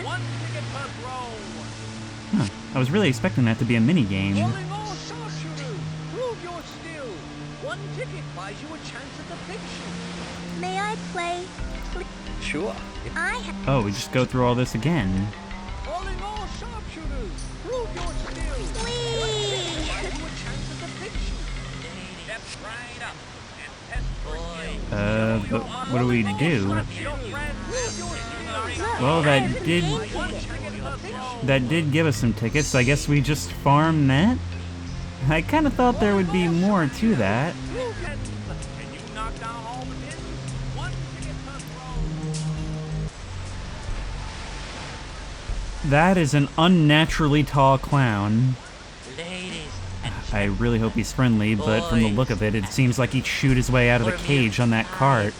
1 ticket per throw. Huh. I was really expecting that to be a mini-game. Calling all sharpshooters. Prove your skill. 1 ticket buys you a chance at the picture. May I play, please? Sure. I have... Oh, we just go through all this again. Calling all sharpshooters. Prove your skill. Please. 1 ticket buys you a chance at the picture. Step right up. But what do we do? Well, that did give us some tickets, so I guess we just farm that? I kind of thought there would be more to that. That is an unnaturally tall clown. I really hope he's friendly, but from the look of it, it seems like he'd shoot his way out of the cage on that cart.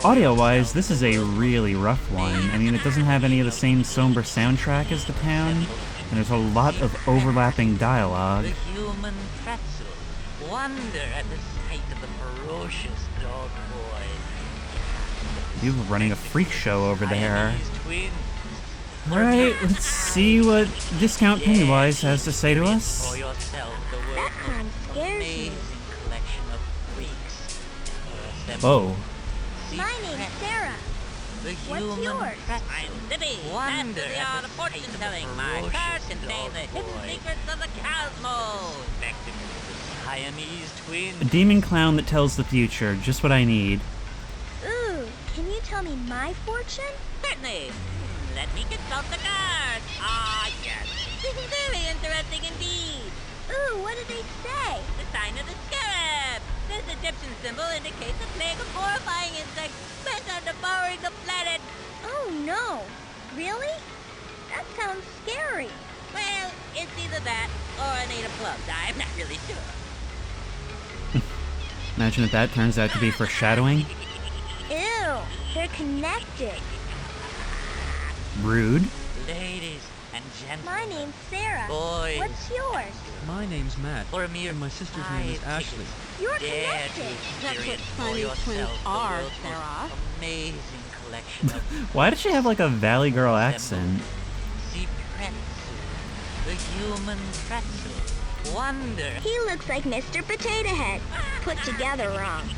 Audio-wise, this is a really rough one. I mean, it doesn't have any of the same somber soundtrack as the town, and there's a lot of overlapping dialogue. The human pretzel. Wonder at the sight of the ferocious dog boy. You're running a freak show over there. Alright, let's see what Discount Pennywise has to say to us. That kind scares me. Oh. My name's Sarah. What's yours? I'm Libby. Wonder at the art of fortune telling. My cards contain the hidden secrets of the cosmos. Siamese twins. A demon clown that tells the future, just what I need. Ooh, can you tell me my fortune? Certainly. Let me consult the cards. Ah, yes. This is very interesting indeed. Ooh, what did they say? The sign of the scarab. This Egyptian symbol indicates a plague of horrifying insects bent on devouring the planet. Oh, no. Really? That sounds scary. Well, it's either that or an 8 of clubs. I'm not really sure. Imagine if that turns out to be foreshadowing. Ew, they're connected. Rude. Ladies and gentle. My name's Sarah. Boys. What's yours? My name's Matt, For a mere and my sister's name is 5 Ashley. tickets. You're Dare to connected. experience for funny yourself twins the are, world's most Sarah. amazing collection of Why does she have like a Valley Girl accent? the pretzel, the human pretzel. Wonder. He looks like Mr. Potato Head, put together wrong.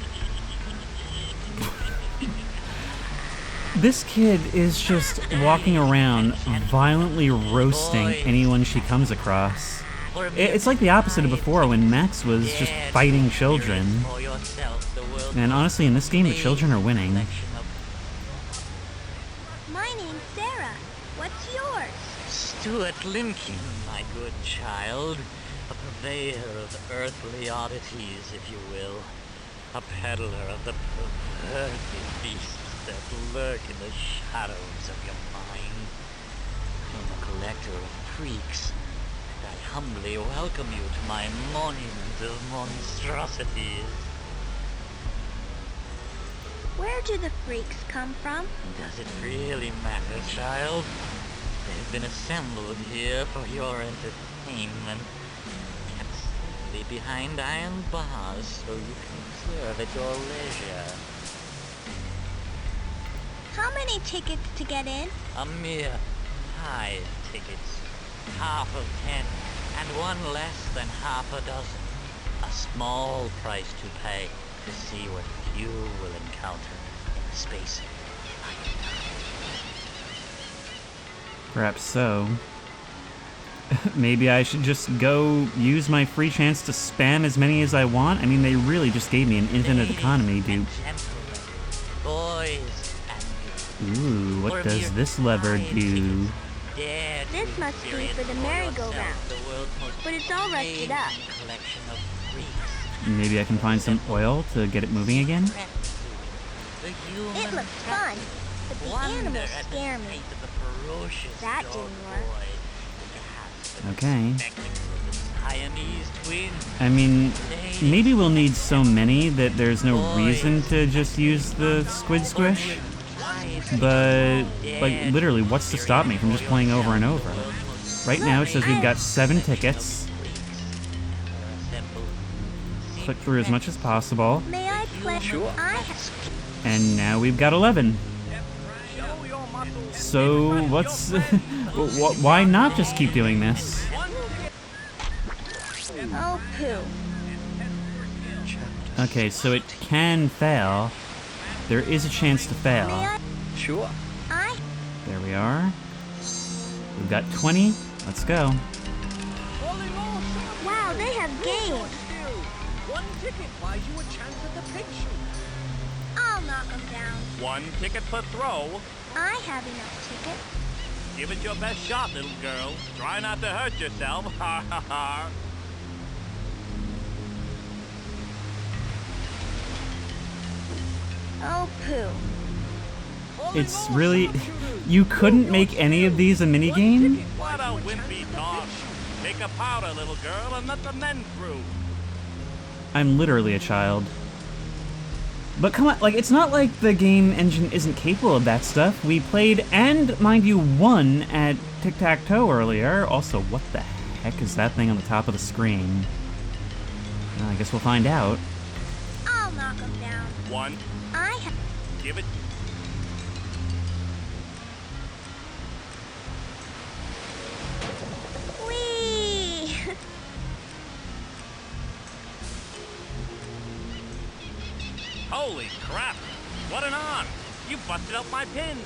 This kid is just walking around violently roasting anyone she comes across. It's like the opposite of before when Max was just fighting children. And honestly, in this game, the children are winning. My name's Sarah. What's yours? Stuart Lincoln, my good child. A purveyor of earthly oddities, if you will. A peddler of the perverted beasts that lurk in the shadows of your mind. I'm a collector of freaks, and I humbly welcome you to my monument of monstrosities. Where do the freaks come from? Does it really matter, child? They've been assembled here for your entertainment. Kept safely behind iron bars so you can observe at your leisure. How many tickets to get in? A mere 5 tickets, half of 10, and one less than half a dozen. A small price to pay to see what you will encounter in the space of time. Perhaps so. Maybe I should just go use my free chance to spam as many as I want? I mean, they really just gave me an infinite economy, dude. Boys. Ooh, what does this lever do? This must be for the merry-go-round, but it's all rusted up. Maybe I can find some oil to get it moving again? It looks fun, but the animals scare me. That didn't work. Okay. I mean, maybe we'll need so many that there's no reason to just use the squid squish. But, like, literally, what's to stop me from just playing over and over? Right now, it says we've got 7 tickets. Click through as much as possible. May I play? Sure. And now we've got 11. So, what's... why not just keep doing this? Oh, poo. Okay, so it can fail. There is a chance to fail. Sure. There we are. We've got 20. Let's go. Wow, they have games. One ticket buys you a chance at the pig shoot. I'll knock them down. 1 ticket per throw. I have enough tickets. Give it your best shot, little girl. Try not to hurt yourself. Ha ha ha. Oh, poo. It's really... You couldn't make any of these a minigame? What a wimpy dog. Take a powder, little girl, and let the men through. I'm literally a child. But come on, like, it's not like the game engine isn't capable of that stuff. We played, and mind you, won at Tic-Tac-Toe earlier. Also, what the heck is that thing on the top of the screen? Well, I guess we'll find out. I'll knock them down. 1. I have... Give it. Whee! Holy crap! What an on! You busted out my pin!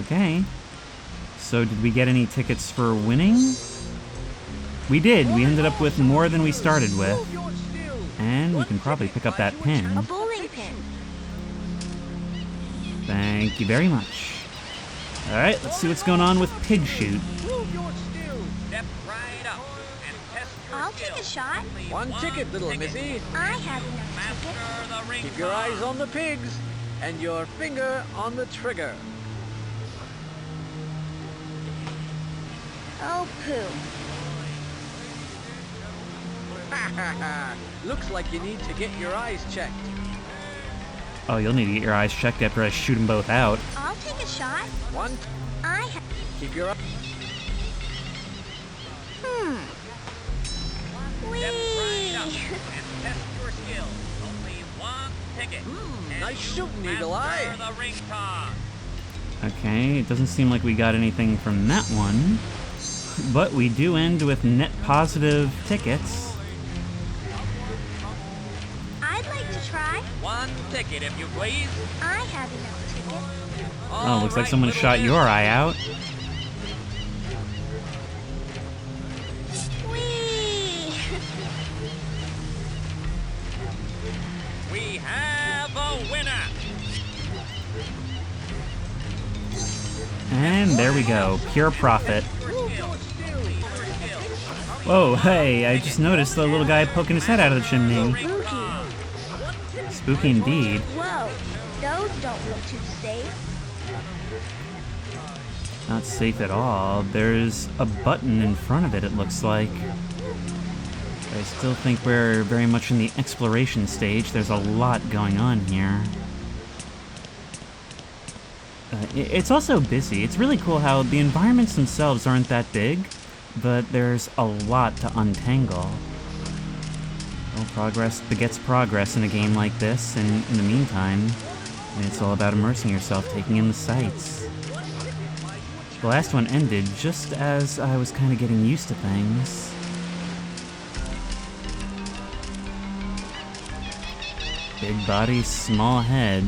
Okay. So did we get any tickets for winning? We did. We ended up with more than we started with. And we can probably pick up that pin. A bowling pin. Thank you very much. Alright, let's see what's going on with Pig Shoot. I'll take a shot. 1 ticket, little missy. I have enough tickets. Keep your eyes on the pigs and your finger on the trigger. Oh, poo. Looks like you need to get your eyes checked. Oh, you'll need to get your eyes checked after I shoot them both out. I'll take a shot. One. Keep your up. Whee! And test your skills. Only one ticket. Nice shooting, Eagle Eye. The ring toss. Okay, it doesn't seem like we got anything from that one. But we do end with net positive tickets. I'd like to try. One ticket, if you please. I have enough tickets. Oh, looks like someone shot your eye out. Whee! We have a winner. And there we go, pure profit. Whoa, hey, I just noticed the little guy poking his head out of the chimney. Spooky. Spooky indeed. Whoa, those don't look too safe. Not safe at all. There's a button in front of it, it looks like. I still think we're very much in the exploration stage. There's a lot going on here. It's also busy. It's really cool how the environments themselves aren't that big, but there's a lot to untangle. Well, progress begets progress in a game like this, and in the meantime, it's all about immersing yourself, taking in the sights. The last one ended just as I was kind of getting used to things. Big body, small head.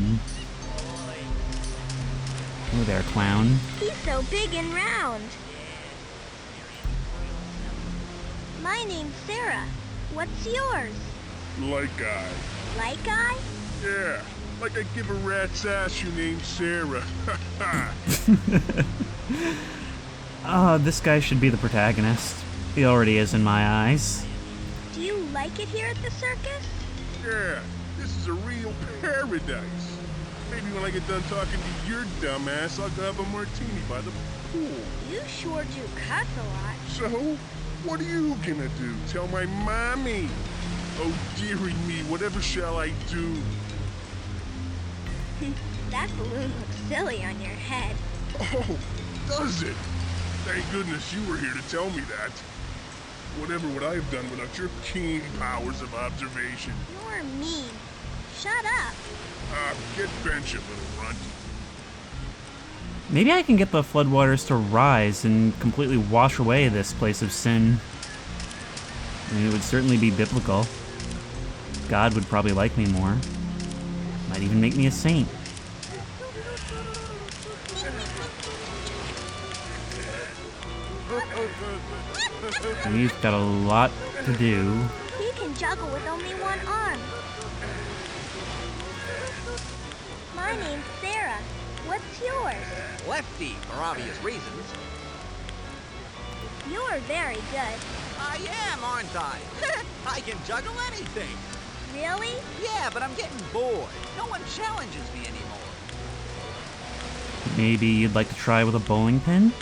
Oh there, clown. He's so big and round. My name's Sarah. What's yours? Like I. Like I? Yeah, like I give a rat's ass your name's Sarah. This guy should be the protagonist. He already is in my eyes. Do you like it here at the circus? Yeah, this is a real paradise. Maybe when I get done talking to your dumb ass, I'll go have a martini by the pool. You sure do cuss a lot. So, what are you gonna do? Tell my mommy? Oh, dearie me, whatever shall I do? That balloon looks silly on your head. Oh, does it? Thank goodness you were here to tell me that. Whatever would I have done without your keen powers of observation? You're mean. Shut up. Get bent, you little runt. Maybe I can get the floodwaters to rise and completely wash away this place of sin. I mean, it would certainly be biblical. God would probably like me more. Might even make me a saint. We've got a lot to do. He can juggle with only one arm. My name's Sarah. What's yours? Lefty, for obvious reasons. You're very good. I am, aren't I? I can juggle anything. Really? Yeah, but I'm getting bored. No one challenges me anymore. Maybe you'd like to try with a bowling pin?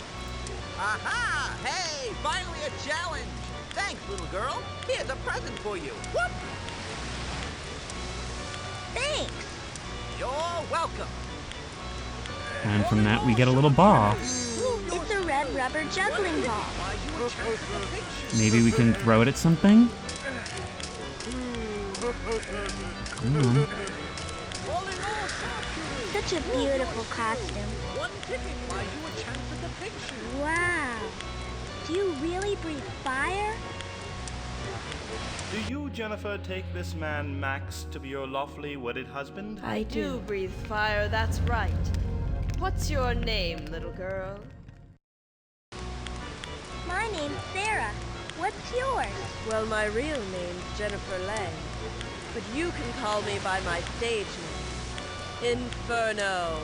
Aha! Hey, finally a challenge. Thanks, little girl. Here's a present for you. Whoop! Thanks. You're welcome. And from that, we get a little ball. It's a red rubber juggling ball. Maybe we can throw it at something? Come on. Such a beautiful costume. Wow. Do you really breathe fire? Do you, Jennifer, take this man, Max, to be your lawfully wedded husband? I do breathe fire, that's right. What's your name, little girl? My name's Sarah. What's yours? Well, my real name's Jennifer Lang, but you can call me by my stage name, Inferno.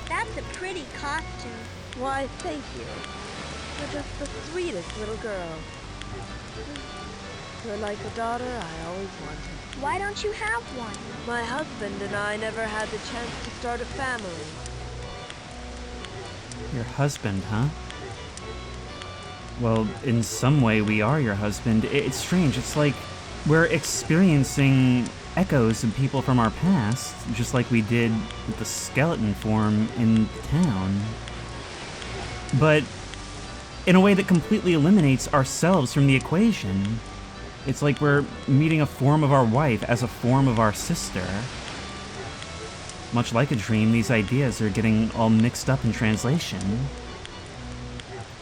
That's a pretty costume. Why, thank you. You're just the sweetest little girl. You're like the daughter I always wanted. Why don't you have one? My husband and I never had the chance to start a family. Your husband, huh? Well, in some way we are your husband. It's strange. It's like we're experiencing echoes of people from our past, just like we did with the skeleton form in the town. But in a way that completely eliminates ourselves from the equation. It's like we're meeting a form of our wife as a form of our sister. Much like a dream, these ideas are getting all mixed up in translation.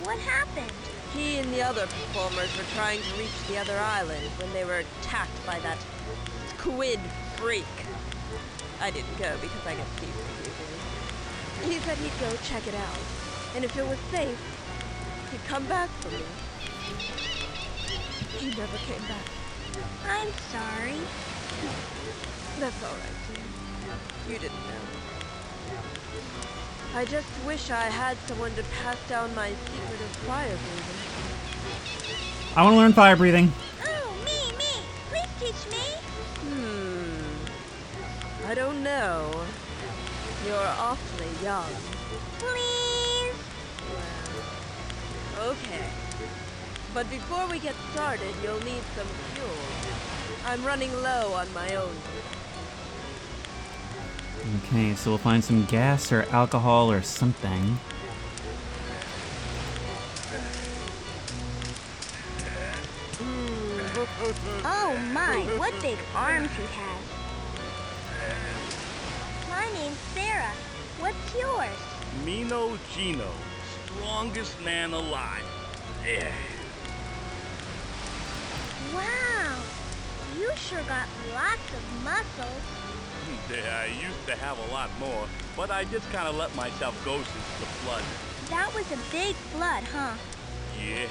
What happened? He and the other performers were trying to reach the other island when they were attacked by that squid freak. I didn't go because I get seasick usually. He said he'd go check it out, and if it was safe, he'd come back for me. He never came back. I'm sorry. That's all right, dear. You didn't know. I just wish I had someone to pass down my secret of fire breathing. I want to learn fire breathing. Oh, me. Please teach me. I don't know. You're awfully young. Please. Well, okay. But before we get started, you'll need some fuel. I'm running low on my own. Okay, so we'll find some gas or alcohol or something. Oh my, what big arms he has. My name's Sarah. What's yours? Mino Gino, strongest man alive. Yeah. Wow. You sure got lots of muscles. Yeah, I used to have a lot more, but I just kind of let myself go since the flood. That was a big flood, huh? Yeah,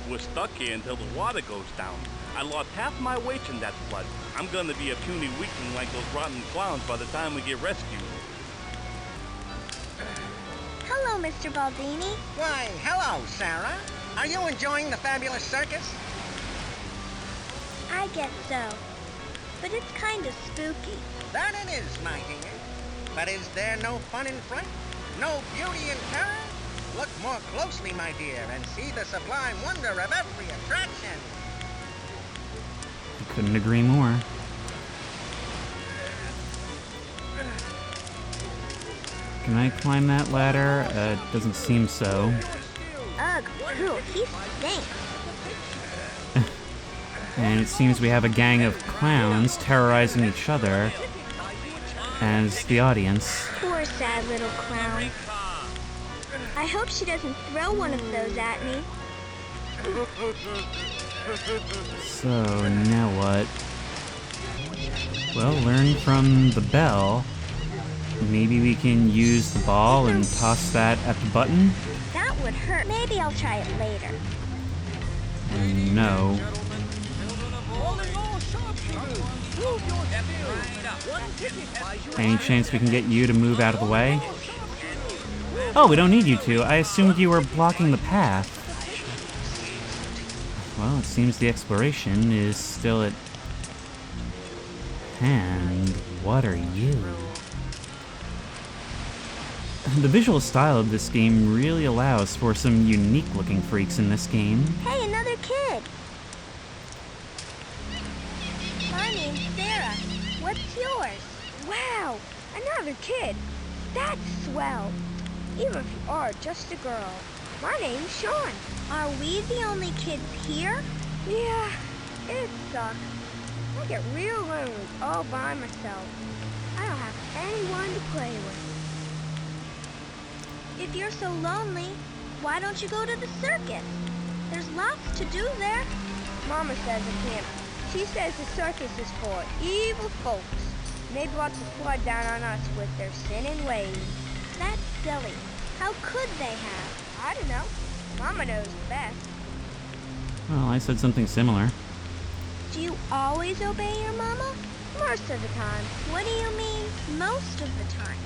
we're stuck here until the water goes down. I lost half my weight in that flood. I'm gonna be a puny weakling like those rotten clowns by the time we get rescued. Hello, Mr. Baldini. Why, hello, Sarah. Are you enjoying the fabulous circus? I guess so. But it's kind of spooky. That it is, my dear. But is there no fun in fright? No beauty in terror? Look more closely, my dear, and see the sublime wonder of every attraction. Couldn't agree more. Can I climb that ladder? Doesn't seem so. Ugh, cool. He stinks. And it seems we have a gang of clowns terrorizing each other as the audience. Poor sad little clown. I hope she doesn't throw one of those at me. So, now what? Well, learn from the bell. Maybe we can use the ball and toss that at the button? That would hurt. Maybe I'll try it later. No. Any chance we can get you to move out of the way? Oh, we don't need you to. I assumed you were blocking the path. Well, it seems the exploration is still at hand. What are you? The visual style of this game really allows for some unique-looking freaks in this game. Hey, another kid! My name's Sarah. What's yours? Wow, another kid. That's swell. Even if you are just a girl. My name's Sean. Are we the only kids here? Yeah, it sucks. I get real lonely all by myself. I don't have anyone to play with. If you're so lonely, why don't you go to the circus? There's lots to do there. Mama says I can't. She says the circus is for evil folks. And they brought the flood down on us with their sinning ways. That's silly. How could they have? I don't know. Mama knows best. Well, I said something similar. Do you always obey your mama? Most of the time. What do you mean, most of the time?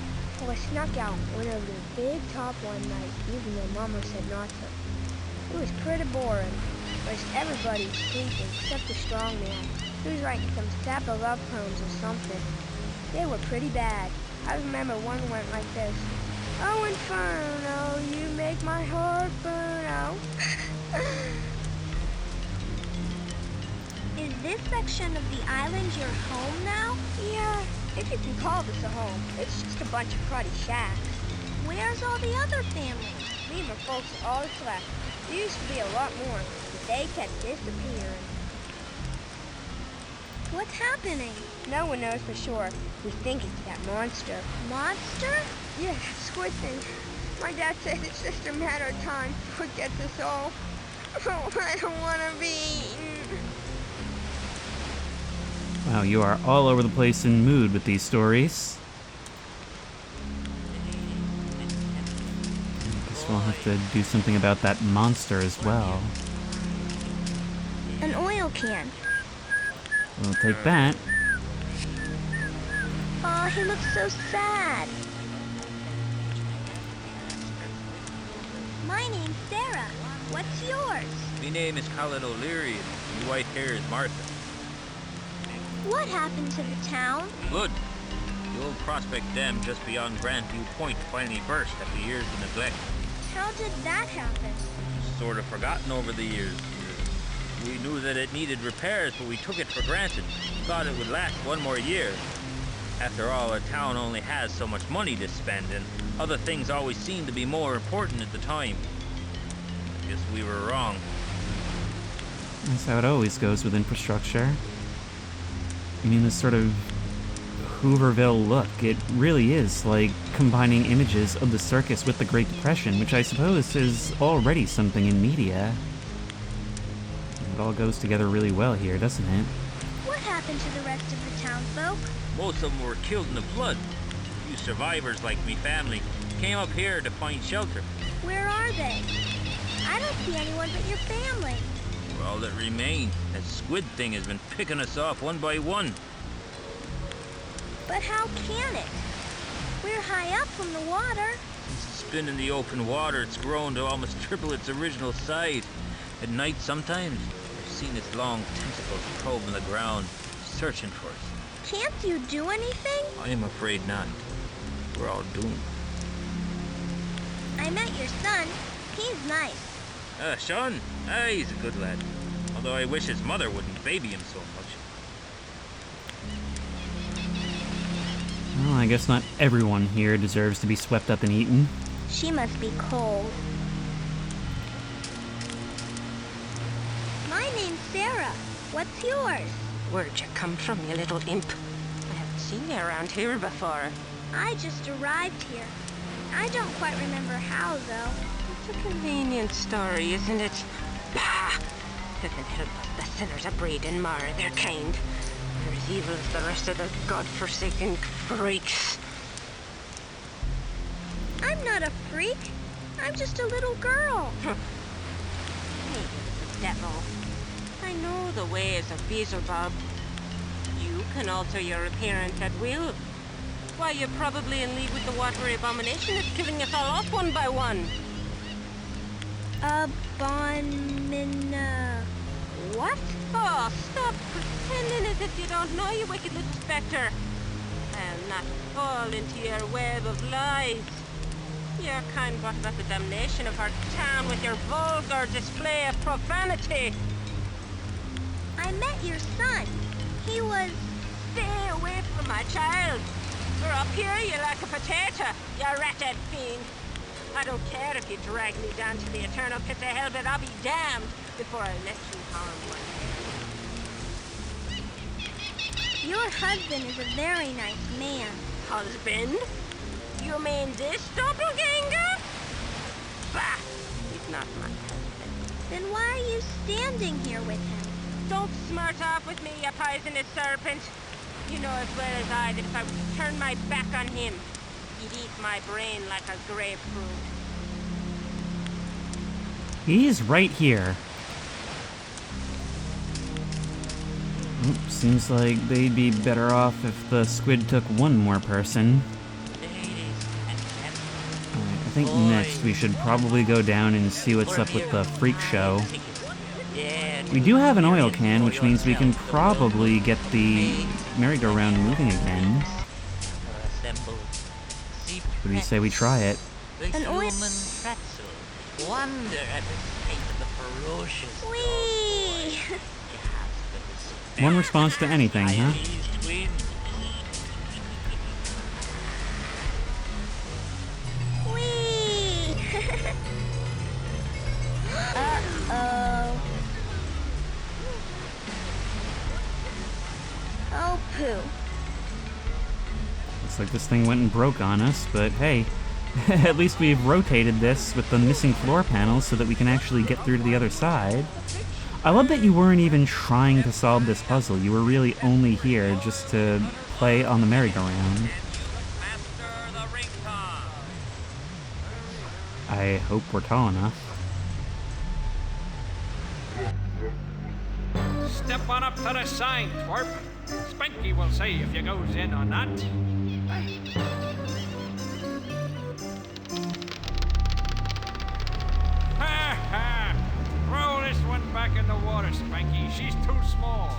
Well, I snuck out went over to the big top one night, even though Mama said not to. It was pretty boring. Most everybody was sleeping except the strong man. He was writing some sap of love poems or something. They were pretty bad. I remember one went like this. Oh, Inferno, you make my heart burn out. Is this section of the island your home now? Yeah, if you can call this a home, it's just a bunch of cruddy shacks. Where's all the other families? Leave the folks are all that's left. There used to be a lot more, but they kept disappearing. What's happening? No one knows for sure. We think it's that monster. Monster? Yeah, that squid thing. My dad said it's just a matter of time before it gets us all. Oh, I don't want to be eaten. Wow, you are all over the place in mood with these stories. I guess we'll have to do something about that monster as well. An oil can. We'll take that. Oh, he looks so sad. My name's Sarah. What's yours? My name is Colin O'Leary, and my white hair is Martha. What happened to the town? Good. The old Prospect Dam just beyond Grandview Point finally burst after years of neglect. How did that happen? Sort of forgotten over the years. We knew that it needed repairs, but we took it for granted. Thought it would last one more year. After all, a town only has so much money to spend, and other things always seem to be more important at the time. Guess we were wrong. That's how it always goes with infrastructure. I mean, this sort of Hooverville look, it really is like combining images of the circus with the Great Depression, which I suppose is already something in media. It all goes together really well here, doesn't it? What happened to the rest of the townfolk? Most of them were killed in the flood. A few survivors, like me family, came up here to find shelter. Where are they? I don't see anyone but your family. We're all that remain. That squid thing has been picking us off one by one. But how can it? We're high up from the water. Since it's been in the open water, it's grown to almost triple its original size. At night, sometimes, I've seen its long tentacles probing the ground, searching for us. Can't you do anything? I am afraid not. We're all doomed. I met your son. He's nice. Sean? He's a good lad. Although I wish his mother wouldn't baby him so much. Well, I guess not everyone here deserves to be swept up and eaten. She must be cold. My name's Sarah. What's yours? Where'd you come from, you little imp? I haven't seen you around here before. I just arrived here. I don't quite remember how, though. It's a convenient story, isn't it? Bah! Who can help the sinners of breed and mar their kind? They're as evil as the rest of the godforsaken freaks. I'm not a freak. I'm just a little girl. Hey, the devil. I know the ways of Beelzebub. You can alter your appearance at will. Why, you're probably in league with the watery abomination that's killing us all off one by one. What? Oh, stop pretending as if you don't know, you wicked little spectre. I'll not fall into your web of lies. Your kind brought about the damnation of our town with your vulgar display of profanity. I met your son. He was... Stay away from my child. You're up here, you like a potato, you rat-head fiend. I don't care if you drag me down to the eternal pit of hell, but I'll be damned before I let you harm one hair. Your husband is a very nice man. Husband? You mean this doppelganger? Bah! He's not my husband. Then why are you standing here with him? Don't smart off with me, you poisonous serpent. You know as well as I that if I was to turn my back on him, he'd eat my brain like a grapefruit. He's right here. Seems like they'd be better off if the squid took one more person. Alright, I think next we should probably go down and see what's up with the Freakshow. We do have an oil can, which means we can probably get the merry-go-round moving again. What do you say we try it? An oil pretzel. Wonder at the state of the ferocious. Whee! One response to anything, huh? Looks like this thing went and broke on us, but hey, at least we've rotated this with the missing floor panels so that we can actually get through to the other side. I love that you weren't even trying to solve this puzzle. You were really only here just to play on the merry-go-round. I hope we're tall enough. Step on up to the sign, twerp. Spanky will say if you goes in or not. Ha ha! Throw this one back in the water, Spanky. She's too small.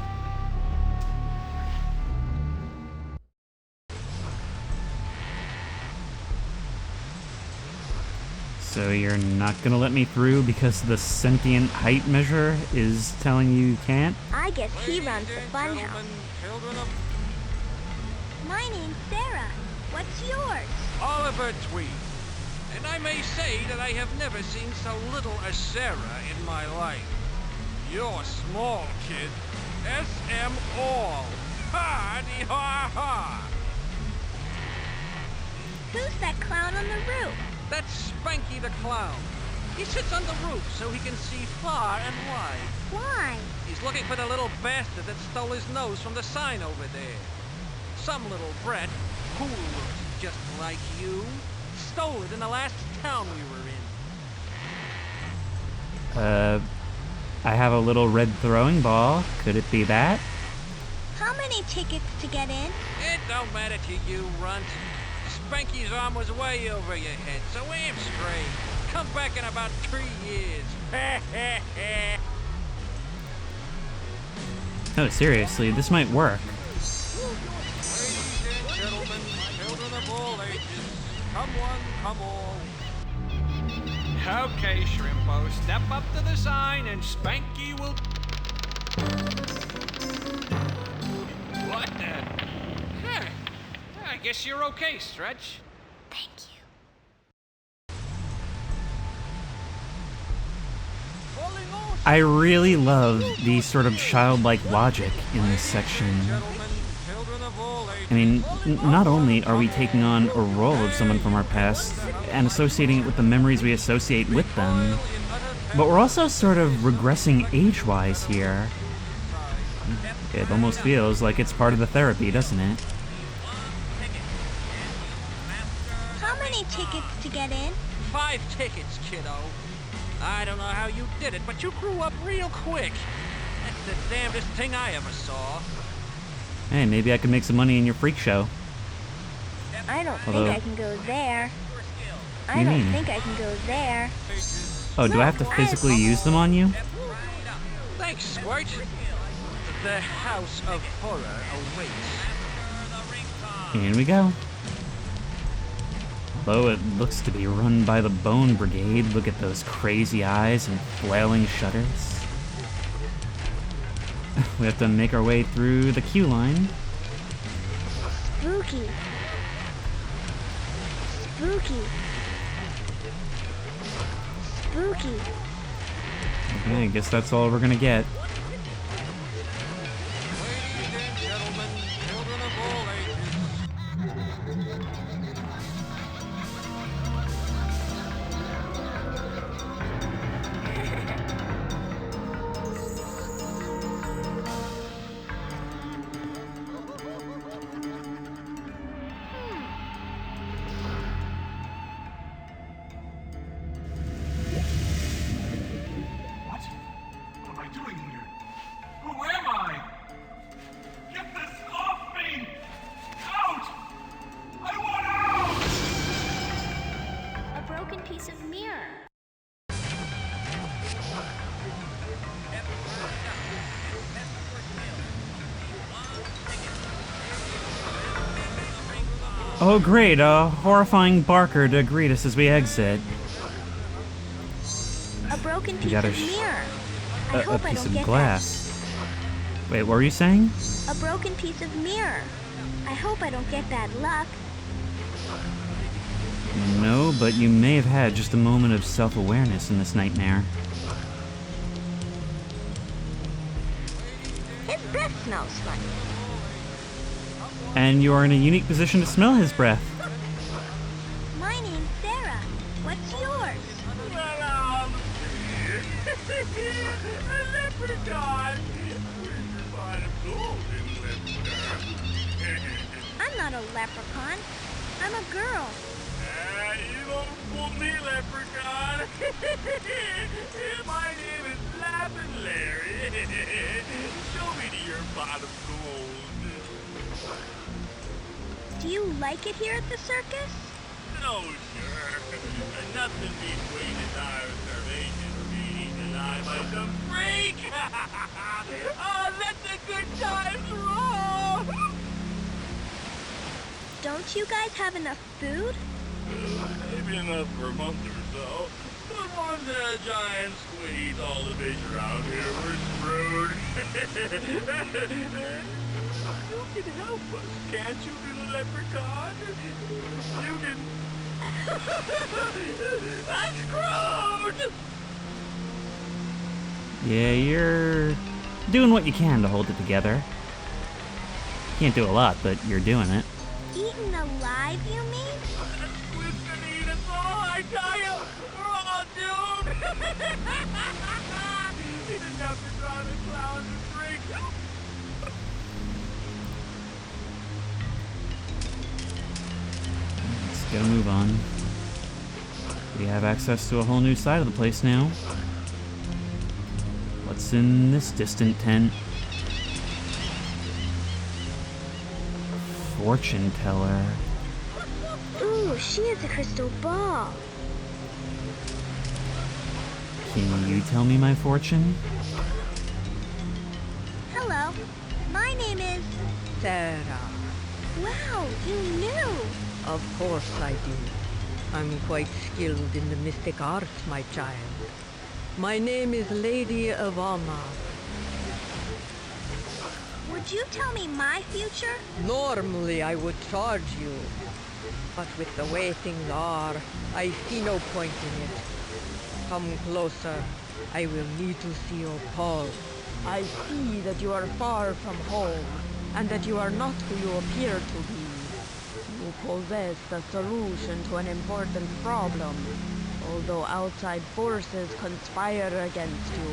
So you're not gonna let me through because the sentient height measure is telling you can't? I guess he runs the funhouse. My name's Sarah. What's yours? Oliver Tweed. And I may say that I have never seen so little as Sarah in my life. You're small, kid. S.M. all. Ha-dee-ha-ha. Who's that clown on the roof? That's Spanky the Clown. He sits on the roof so he can see far and wide. Why? He's looking for the little bastard that stole his nose from the sign over there. Some little brat, who looks just like you, stole it in the last town we were in. I have a little red throwing ball. Could it be that? How many tickets to get in? It don't matter to you, runt. Spanky's arm was way over your head, so aim straight. Come back in about 3 years. No, seriously, this might work. Ladies and gentlemen, children of all ages, come one, come all. Okay, Shrimpo, step up to the sign and Spanky will... What the... Huh. I guess you're okay, Stretch. Thank you. I really love the sort of childlike logic in this section. I mean, not only are we taking on a role of someone from our past and associating it with the memories we associate with them, but we're also sort of regressing age-wise here. It almost feels like it's part of the therapy, doesn't it? How many tickets to get in? 5 tickets, kiddo. I don't know how you did it, but you grew up real quick. That's the damnedest thing I ever saw. Hey, maybe I could make some money in your Freakshow. I don't Although- think I can go there. What do I you don't mean? think I can go there. Oh, do I have to physically use them on you? Thanks, Squirt. The House of Horror awaits. Here we go. Although it looks to be run by the Bone Brigade, look at those crazy eyes and flailing shutters. We have to make our way through the queue line. Spooky. Spooky. Spooky. Okay, I guess that's all we're gonna get. What? What am I doing here? Who am I? Get this off me! Out! I want out! A broken piece of mirror. Oh great, a horrifying barker to greet us as we exit. A broken You piece got of mirror. I a hope I piece don't of get glass. Wait, what were you saying? that. A broken piece of mirror. I hope I don't get bad luck. No, but you may have had just a moment of self-awareness in this nightmare. His breath smells funny. And you are in a unique position to smell his breath. My name's Sarah. What's yours? Well, a leprechaun. I'm not a leprechaun. I'm a girl. You don't fool me, leprechaun. My name is Laughing Larry. Show me to your pot of gold. Do you like it here at the circus? No, sure. Nothing beats waiting in dire starvation for me to deny by some freak. Oh, let the good times roll. Don't you guys have enough food? Maybe enough for a month or so. But once that giant squid eats all the fish around here, we're screwed. You can help us, can't you, little leprechaun? You can... I'm screwed! Yeah, you're doing what you can to hold it together. Can't do a lot, but you're doing it. Eaten alive, you mean? Squid's gonna eat us all, I tell you! We're all doomed! It's enough to draw the clowns and freaks. Let's get a move on. We have access to a whole new side of the place now. What's in this distant tent? Fortune teller. Ooh, she has a crystal ball. Can you tell me my fortune? Hello, my name is... Sarah. Wow, you knew. Of course I do. I'm quite skilled in the mystic arts, my child. My name is Lady Ivana. Would you tell me my future? Normally I would charge you, but with the way things are, I see no point in it. Come closer. I will need to see your pulse. I see that you are far from home, and that you are not who you appear to be. You possess the solution to an important problem, although outside forces conspire against you.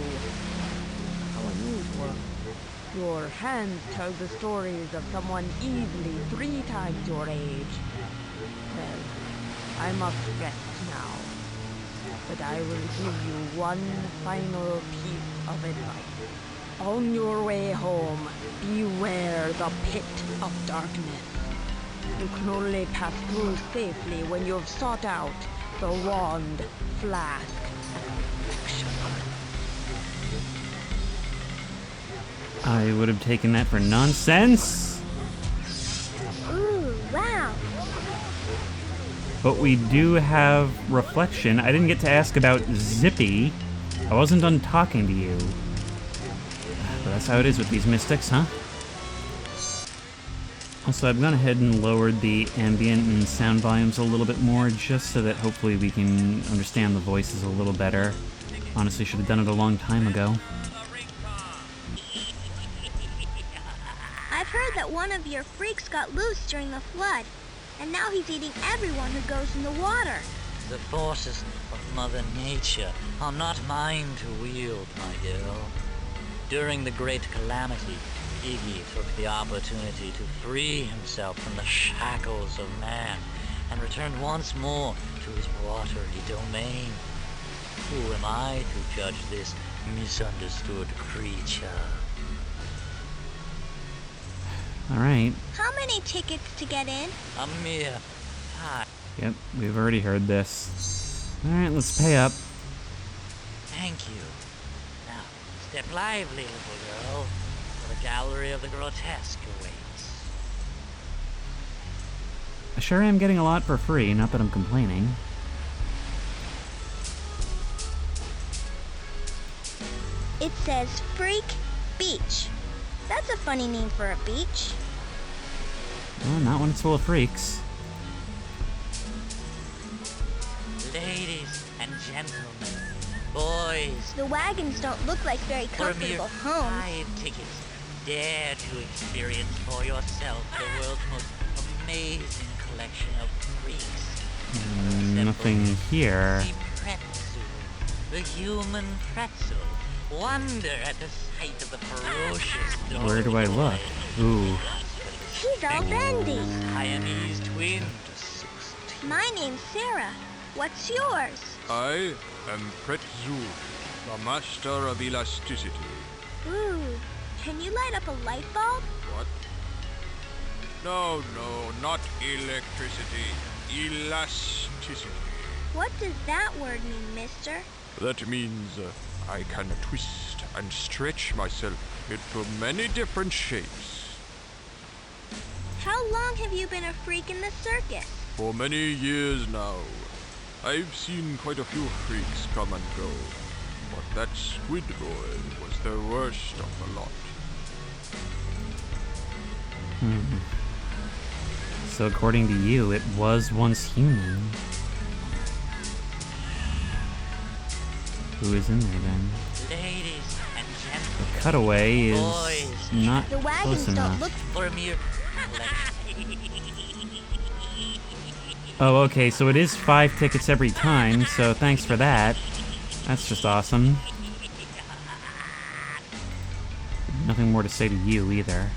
How unusual. Your hand tells the stories of someone easily 3 times your age. Well, I must rest now. But I will give you one final piece of advice. On your way home, beware the pit of darkness. You can only pass through safely when you've sought out the wand, flask, and affection. I would have taken that for nonsense. Ooh, wow. But we do have reflection. I didn't get to ask about Zippy. I wasn't done talking to you. But that's how it is with these mystics, huh? Also, I've gone ahead and lowered the ambient and sound volumes a little bit more, just so that hopefully we can understand the voices a little better. Honestly, should have done it a long time ago. I've heard that one of your freaks got loose during the flood, and now he's eating everyone who goes in the water. The forces of Mother Nature are not mine to wield, my girl. During the great calamity, Iggy took the opportunity to free himself from the shackles of man and returned once more to his watery domain. Who am I to judge this misunderstood creature? Alright. How many tickets to get in? A mere pie. Yep, we've already heard this. Alright, let's pay up. Thank you. Now, step lively, little girl, for the gallery of the grotesque awaits. I sure am getting a lot for free, not that I'm complaining. It says Freak Beach. That's a funny name for a beach. Well, not when it's full of freaks. Ladies and gentlemen, boys. The wagons don't look like very For a mere comfortable homes. 5 tickets, Dare to experience for yourself the world's most amazing collection of freaks. Nothing here. The pretzel, the human pretzel. Wonder at the sight of the ferocious dog. Where do I look? Ooh. He's all bendy. Siamese twins. My name's Sarah. What's yours? I am Pretzel, the master of elasticity. Ooh, can you light up a light bulb? What? No, not electricity. Elasticity. What does that word mean, mister? That means I can twist and stretch myself into many different shapes. How long have you been a freak in the circus? For many years now. I've seen quite a few freaks come and go, but that squid boy was the worst of the lot. So according to you, it was once human. Who is in there then? Ladies and gentlemen, The cutaway is boys, not The wagons close don't enough. look for a mere Oh, okay, so it is 5 tickets every time, so thanks for that. That's just awesome. Nothing more to say to you, either.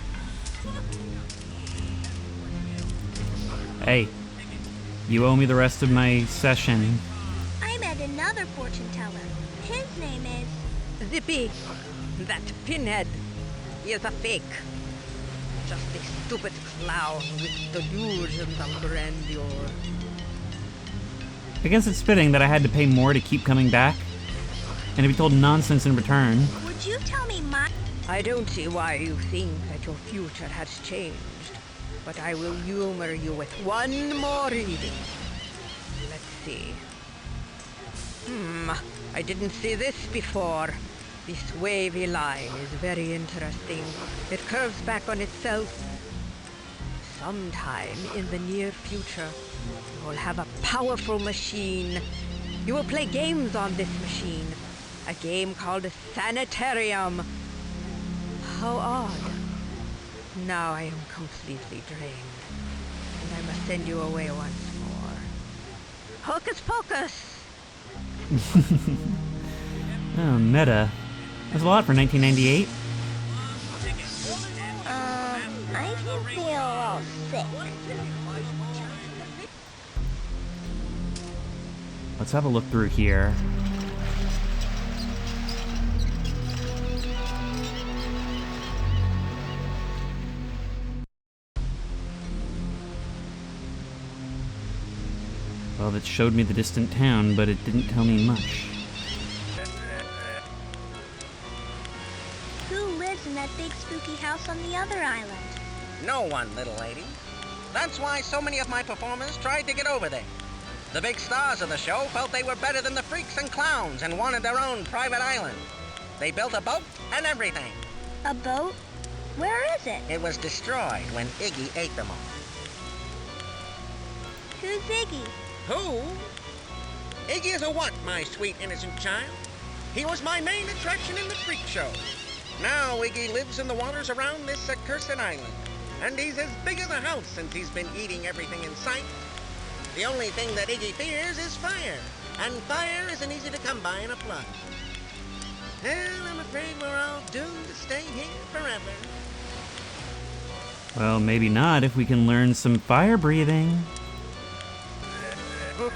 Hey, you owe me the rest of my session. I met another fortune teller. His name is... Zippy, that pinhead, he is a fake. Just a stupid clown with delusions of grandeur. I guess it's fitting that I had to pay more to keep coming back, and to be told nonsense in return. Would you tell me my... I don't see why you think that your future has changed, but I will humor you with one more reading. Let's see. I didn't see this before. This wavy line is very interesting. It curves back on itself. Sometime in the near future, you will have a powerful machine. You will play games on this machine. A game called Sanitarium. How odd. Now I am completely drained, and I must send you away once more. Hocus pocus! Oh, meta. That's a lot for 1998. I can feel all sick. Let's have a look through here. Well, it showed me the distant town, but it didn't tell me much. Who lives in that big spooky house on the other island? No one, little lady. That's why so many of my performers tried to get over there. The big stars of the show felt they were better than the freaks and clowns and wanted their own private island. They built a boat and everything. A boat? Where is it? It was destroyed when Iggy ate them all. Who's Iggy? Who? Iggy is a what, my sweet innocent child? He was my main attraction in the Freakshow. Now Iggy lives in the waters around this accursed island. And he's as big as a house since he's been eating everything in sight. The only thing that Iggy fears is fire. And fire isn't easy to come by in a flood. Well, I'm afraid we're all doomed to stay here forever. Well, maybe not if we can learn some fire breathing.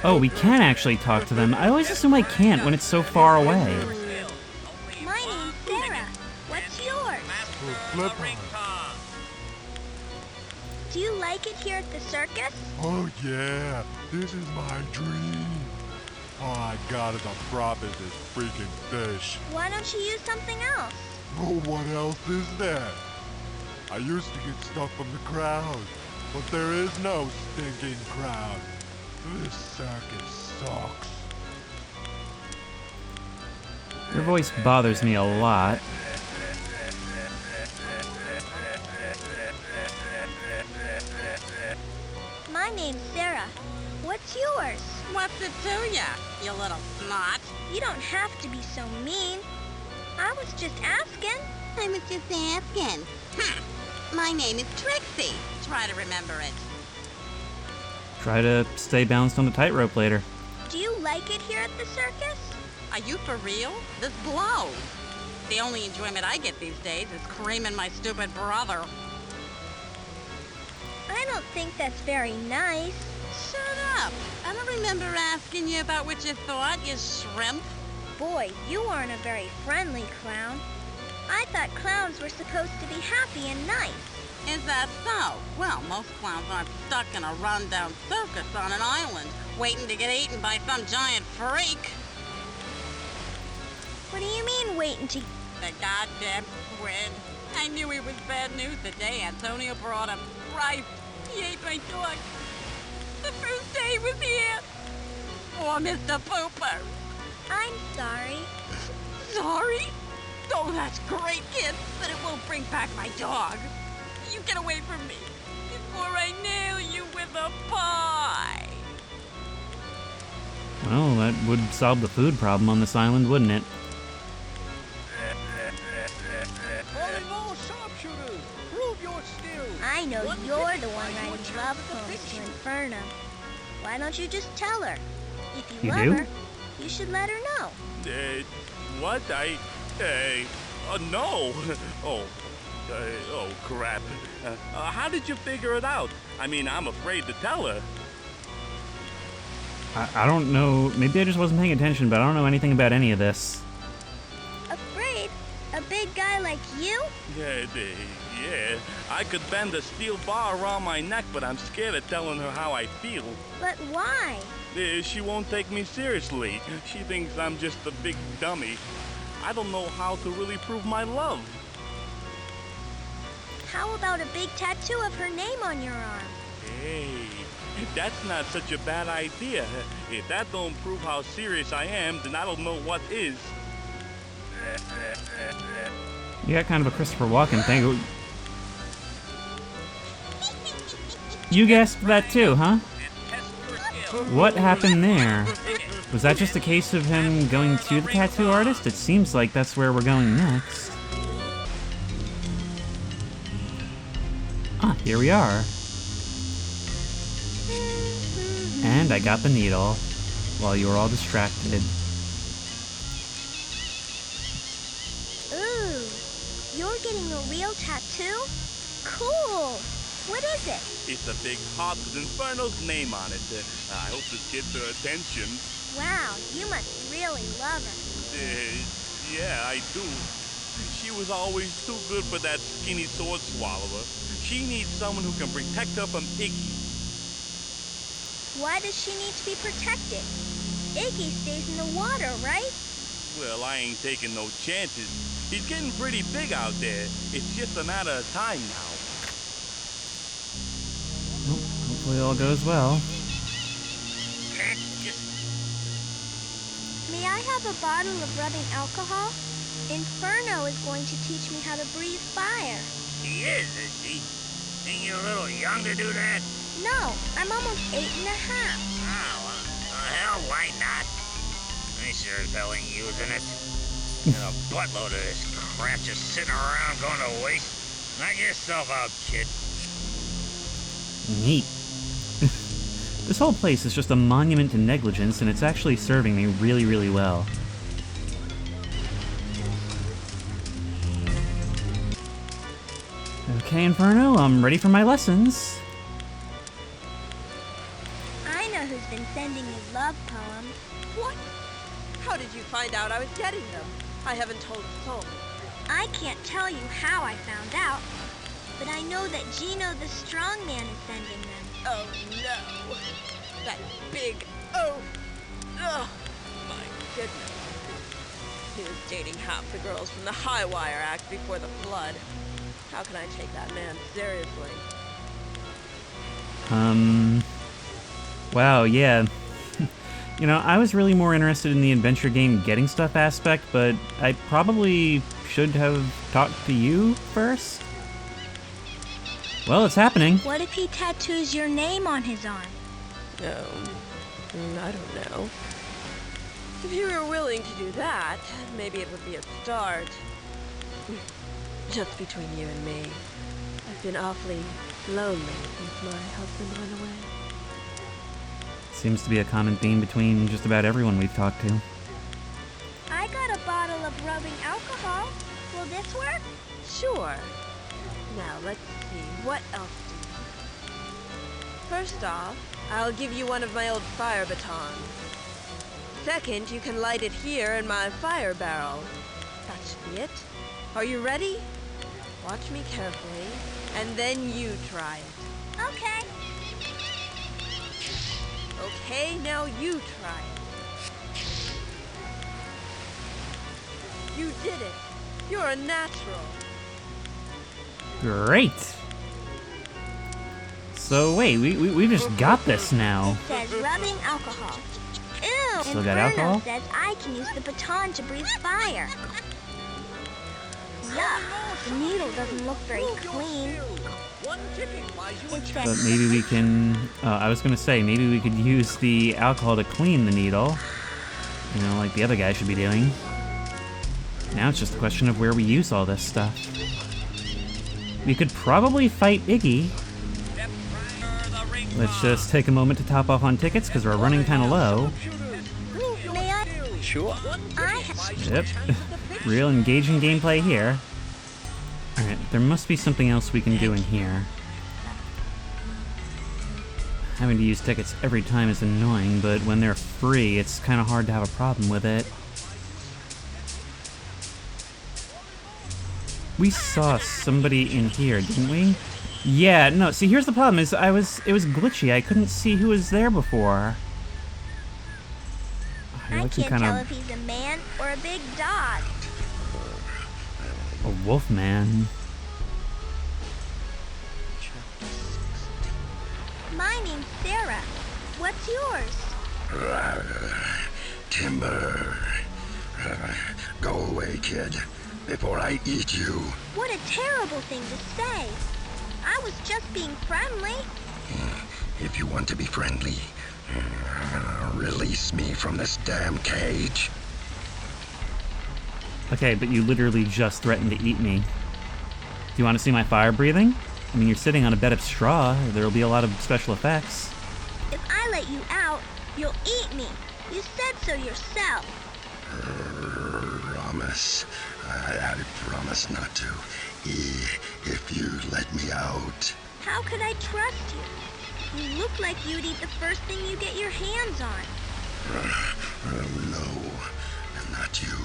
Oh, we can actually talk to them. I always assume I can't when it's so far away. My name's Sarah. What's yours? Do you like it here at the circus? Oh yeah, this is my dream. All I got as a prop is this freaking fish. Why don't you use something else? Oh, what else is there? I used to get stuff from the crowd, but there is no stinking crowd. This circus sucks. Your voice bothers me a lot. My name's Sarah. What's yours? What's it to ya, you little snot? You don't have to be so mean. I was just asking. I was just asking. My name is Trixie. Try to remember it. Try to stay balanced on the tightrope later. Do you like it here at the circus? Are you for real? This blows. The only enjoyment I get these days is creaming my stupid brother. I don't think that's very nice. Shut up. I don't remember asking you about what you thought, you shrimp. Boy, you aren't a very friendly clown. I thought clowns were supposed to be happy and nice. Is that so? Well, most clowns aren't stuck in a rundown circus on an island, waiting to get eaten by some giant freak. What do you mean, waiting to... The goddamn squid. I knew he was bad news the day Antonio brought him. Right. He ate my dog. The first day he was here. Oh, Mr. Pooper. I'm sorry. Sorry? Oh, that's great, kid, but it won't bring back my dog. You get away from me before I nail you with a pie. Well, that would solve the food problem on this island, wouldn't it? Sharpshooters, prove your skills. I know you're the one writing love poems to Inferno. Why don't you just tell her? If you love do? her, you should let her know. What? No. Oh, crap. How did you figure it out? I mean, I'm afraid to tell her. I don't know. Maybe I just wasn't paying attention, but I don't know anything about any of this. Afraid? A big guy like you? Yeah. I could bend a steel bar around my neck, but I'm scared of telling her how I feel. But why? She won't take me seriously. She thinks I'm just a big dummy. I don't know how to really prove my love. How about a big tattoo of her name on your arm? Hey, that's not such a bad idea. If that don't prove how serious I am, then I don't know what is. You got kind of a Christopher Walken thing. You guessed that too, huh? What happened there? Was that just a case of him going to the tattoo artist? It seems like that's where we're going next. Ah, here we are. And I got the needle, while you were all distracted. Ooh, you're getting a real tattoo? Cool. What is it? It's a big heart with Inferno's name on it. I hope this gets her attention. Wow, you must really love her. Yeah, I do. She was always too good for that skinny sword swallower. She needs someone who can protect her from Iggy. Why does she need to be protected? Iggy stays in the water, right? Well, I ain't taking no chances. He's getting pretty big out there. It's just a matter of time now. Well, hopefully all goes well. May I have a bottle of rubbing alcohol? Inferno is going to teach me how to breathe fire. He is he? Ain't you a little young to do that? No, I'm almost 8 and a half. Oh, hell, why not? I sure as hell ain't using it. There's a buttload of this crap just sitting around going to waste. Knock yourself out, kid. Neat. This whole place is just a monument to negligence, and it's actually serving me really, really well. Okay, Inferno, I'm ready for my lessons. I know who's been sending you love poems. What? How did you find out I was getting them? I haven't told a soul. I can't tell you how I found out, but I know that Gino the Strongman is sending them. Oh no! That big oaf! Oh, my goodness. He was dating half the girls from the High Wire Act before the flood. How can I take that man seriously? Wow, yeah. You know, I was really more interested in the adventure game getting stuff aspect, but I probably should have talked to you first. Well, it's happening. What if he tattoos your name on his arm? I don't know. If you were willing to do that, maybe it would be a start. Just between you and me, I've been awfully lonely since my husband went away. Seems to be a common theme between just about everyone we've talked to. I got a bottle of rubbing alcohol. Will this work? Sure. Now, let's see, what else do you need? First off, I'll give you one of my old fire batons. Second, you can light it here in my fire barrel. That should be it. Are you ready? Watch me carefully, and then you try it. Okay. Okay, now you try it. You did it. You're a natural. Great! So wait, we just got this now. It says rubbing alcohol. Ew! Still and got Bruno alcohol? says I can use the baton to breathe fire. Yuck! The needle doesn't look very clean. But maybe we can... I was gonna say, maybe we could use the alcohol to clean the needle. You know, like the other guy should be doing. Now it's just a question of where we use all this stuff. We could probably fight Iggy. Let's just take a moment to top off on tickets, because we're running kind of low. May I? Sure. Yep. Real engaging gameplay here. Alright, there must be something else we can do in here. Having to use tickets every time is annoying, but when they're free, it's kind of hard to have a problem with it. We saw somebody in here, didn't we? Yeah, no, see, here's the problem, is it was glitchy. I couldn't see who was there before. I can't tell if he's a man or a big dog. A wolf man. My name's Sarah. What's yours? Timber. Go away, kid, before I eat you. What a terrible thing to say. I was just being friendly. If you want to be friendly, release me from this damn cage. Okay, but you literally just threatened to eat me. Do you want to see my fire breathing? I mean, you're sitting on a bed of straw. There'll be a lot of special effects. If I let you out, you'll eat me. You said so yourself. Promise. I promise not to. If you let me out. How could I trust you? You look like you'd eat the first thing you get your hands on. No, not you.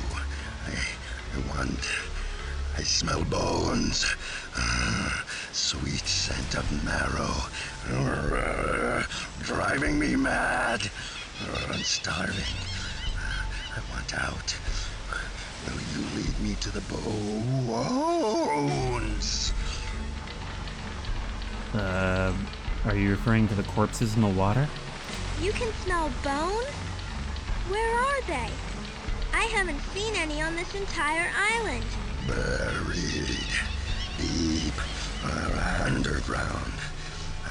I smell bones. Sweet scent of marrow. Driving me mad. I'm starving. I want out. Will you lead me to the bones? Are you referring to the corpses in the water? You can smell bone? Where are they? I haven't seen any on this entire island. Buried deep underground.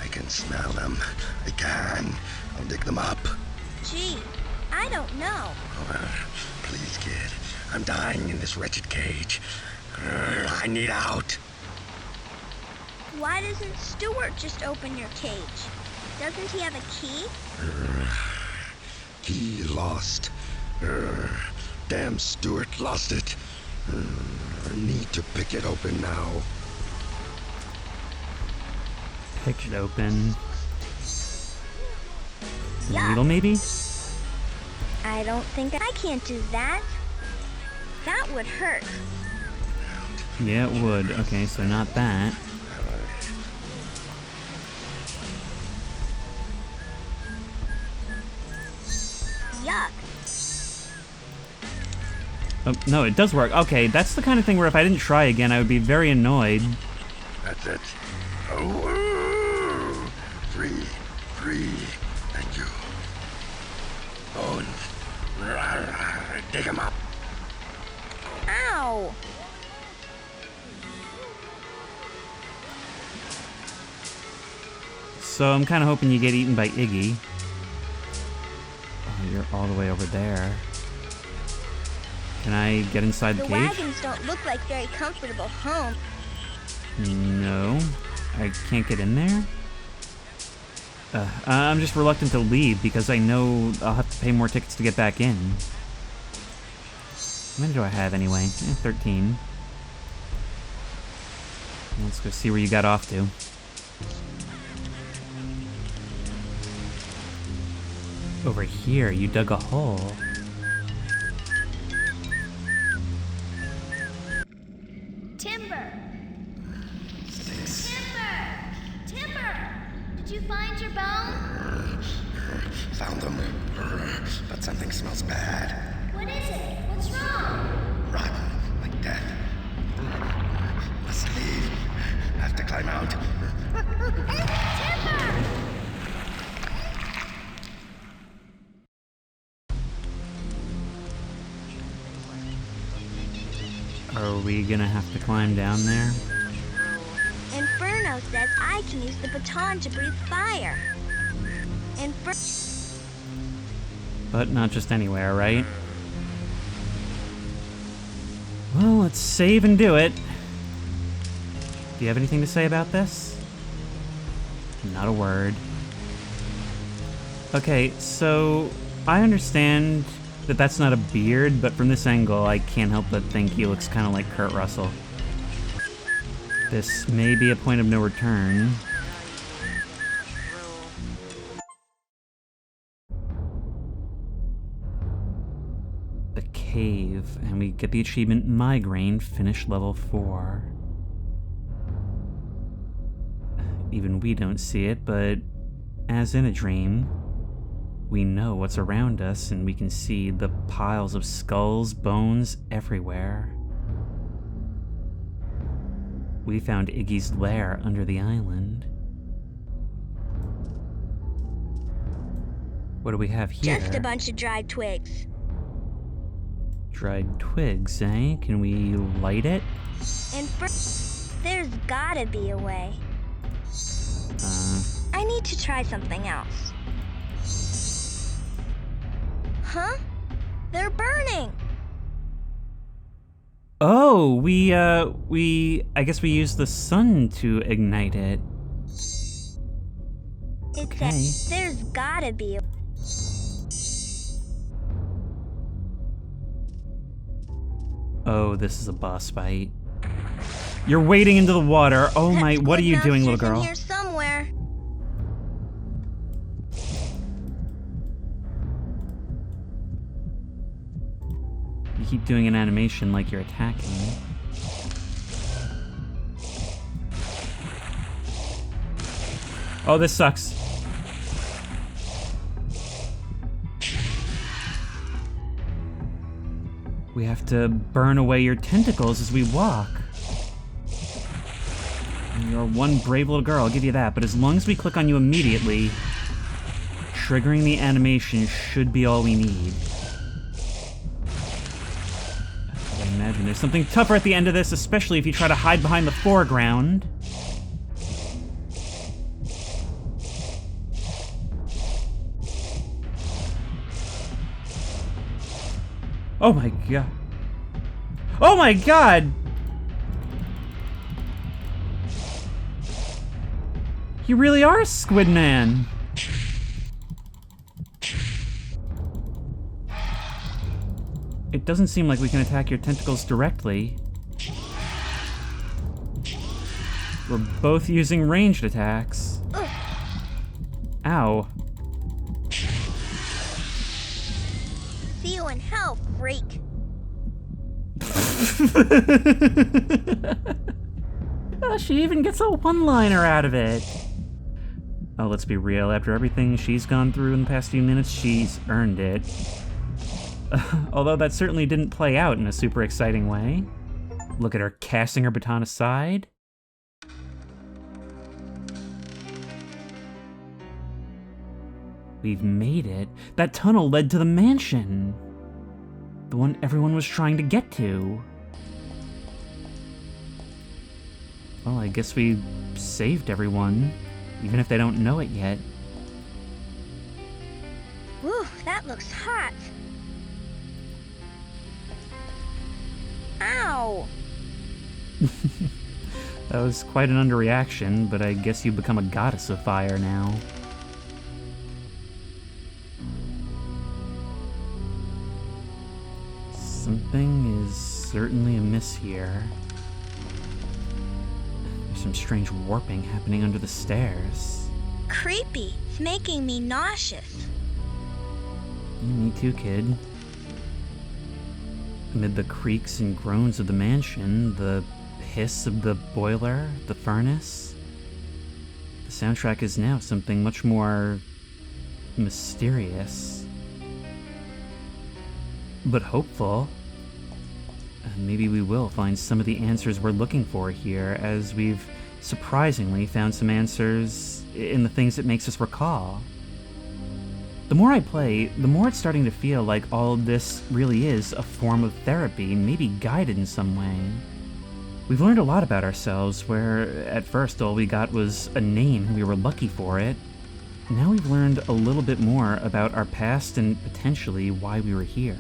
I can smell them. I can. I'll dig them up. Gee, I don't know. Please, kid. I'm dying in this wretched cage. I need out. Why doesn't Stuart just open your cage? Doesn't he have a key? He lost. Damn Stuart lost it. I need to pick it open now. Pick it open. The needle, maybe? I don't think I can't do that. That would hurt. Yeah, it would. Okay, so not that. Yuck. Oh, no, it does work. Okay, that's the kind of thing where if I didn't try again, I would be very annoyed. That's it. Oh, free. Thank you. Bones. Dig him up. Ow. So I'm kind of hoping you get eaten by Iggy. Oh, you're all the way over there. Can I get inside the The cage? wagons don't look like very comfortable homes. No. I can't get in there? I'm just reluctant to leave because I know I'll have to pay more tickets to get back in. How many do I have anyway? 13. Let's go see where you got off to. Over here, you dug a hole. Timber! Timber! Did you find your bone? Found them. But something smells bad. What is it? What's wrong? Rotten, like death. Must leave. Have to climb out. Timber! Are we gonna have to climb down there? Inferno says I can use the baton to breathe fire. But not just anywhere, right? Well, let's save and do it. Do you have anything to say about this? Not a word. Okay, so I understand that that's not a beard, but from this angle, I can't help but think he looks kind of like Kurt Russell. This may be a point of no return. The cave, and we get the achievement Migraine, finish level 4. Even we don't see it, but as in a dream, we know what's around us, and we can see the piles of skulls, bones everywhere. We found Iggy's lair under the island. What do we have here? Just a bunch of dried twigs. Dried twigs, eh? Can we light it? There's gotta be a way. I need to try something else. Huh? They're burning! Oh, I guess we used the sun to ignite it. Okay. There's gotta be a... Oh, this is a boss fight. You're wading into the water. Oh my, what are you doing, little girl? In here somewhere. You keep doing an animation like you're attacking. Oh, this sucks. We have to burn away your tentacles as we walk. You're one brave little girl, I'll give you that, but as long as we click on you immediately, triggering the animation should be all we need. I imagine there's something tougher at the end of this, especially if you try to hide behind the foreground. Oh my god. Oh my god! You really are a squid man! It doesn't seem like we can attack your tentacles directly. We're both using ranged attacks. Ow. See you in hell, freak. Oh, she even gets a one-liner out of it. Oh, let's be real. After everything she's gone through in the past few minutes, she's earned it. Although that certainly didn't play out in a super exciting way. Look at her casting her baton aside. We've made it. That tunnel led to the mansion. The one everyone was trying to get to. Well, I guess we saved everyone, even if they don't know it yet. Whew, that looks hot. Ow! That was quite an underreaction, but I guess you've become a goddess of fire now. Something is certainly amiss here. There's some strange warping happening under the stairs. Creepy. It's making me nauseous. Me too, kid. Amid the creaks and groans of the mansion, the hiss of the boiler, the furnace, the soundtrack is now something much more mysterious. But hopeful. Maybe we will find some of the answers we're looking for here, as we've surprisingly found some answers in the things it makes us recall. The more I play, the more it's starting to feel like all of this really is a form of therapy, maybe guided in some way. We've learned a lot about ourselves, where at first all we got was a name and we were lucky for it. Now we've learned a little bit more about our past and potentially why we were here.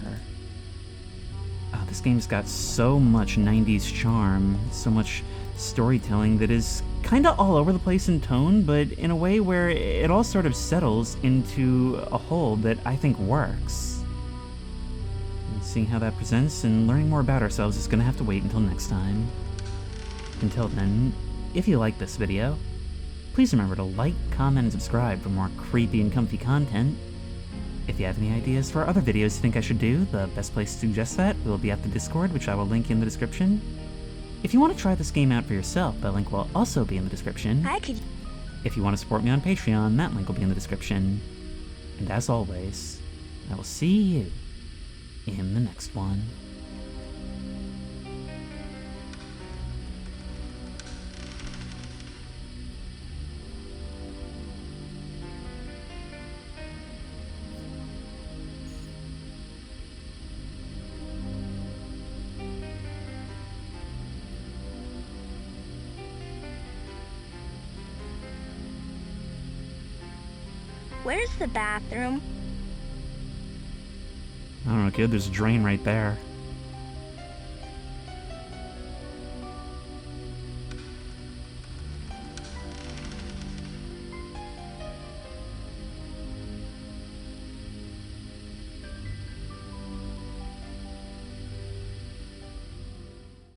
This game's got so much 90s charm, so much storytelling that is kinda all over the place in tone, but in a way where it all sort of settles into a whole that I think works. And seeing how that presents and learning more about ourselves is gonna have to wait until next time. Until then, if you like this video, please remember to like, comment, and subscribe for more creepy and comfy content. If you have any ideas for other videos you think I should do, the best place to suggest that will be at the Discord, which I will link in the description. If you want to try this game out for yourself, that link will also be in the description. If you want to support me on Patreon, that link will be in the description. And as always, I will see you in the next one. Where's the bathroom? I don't know, kid, there's a drain right there.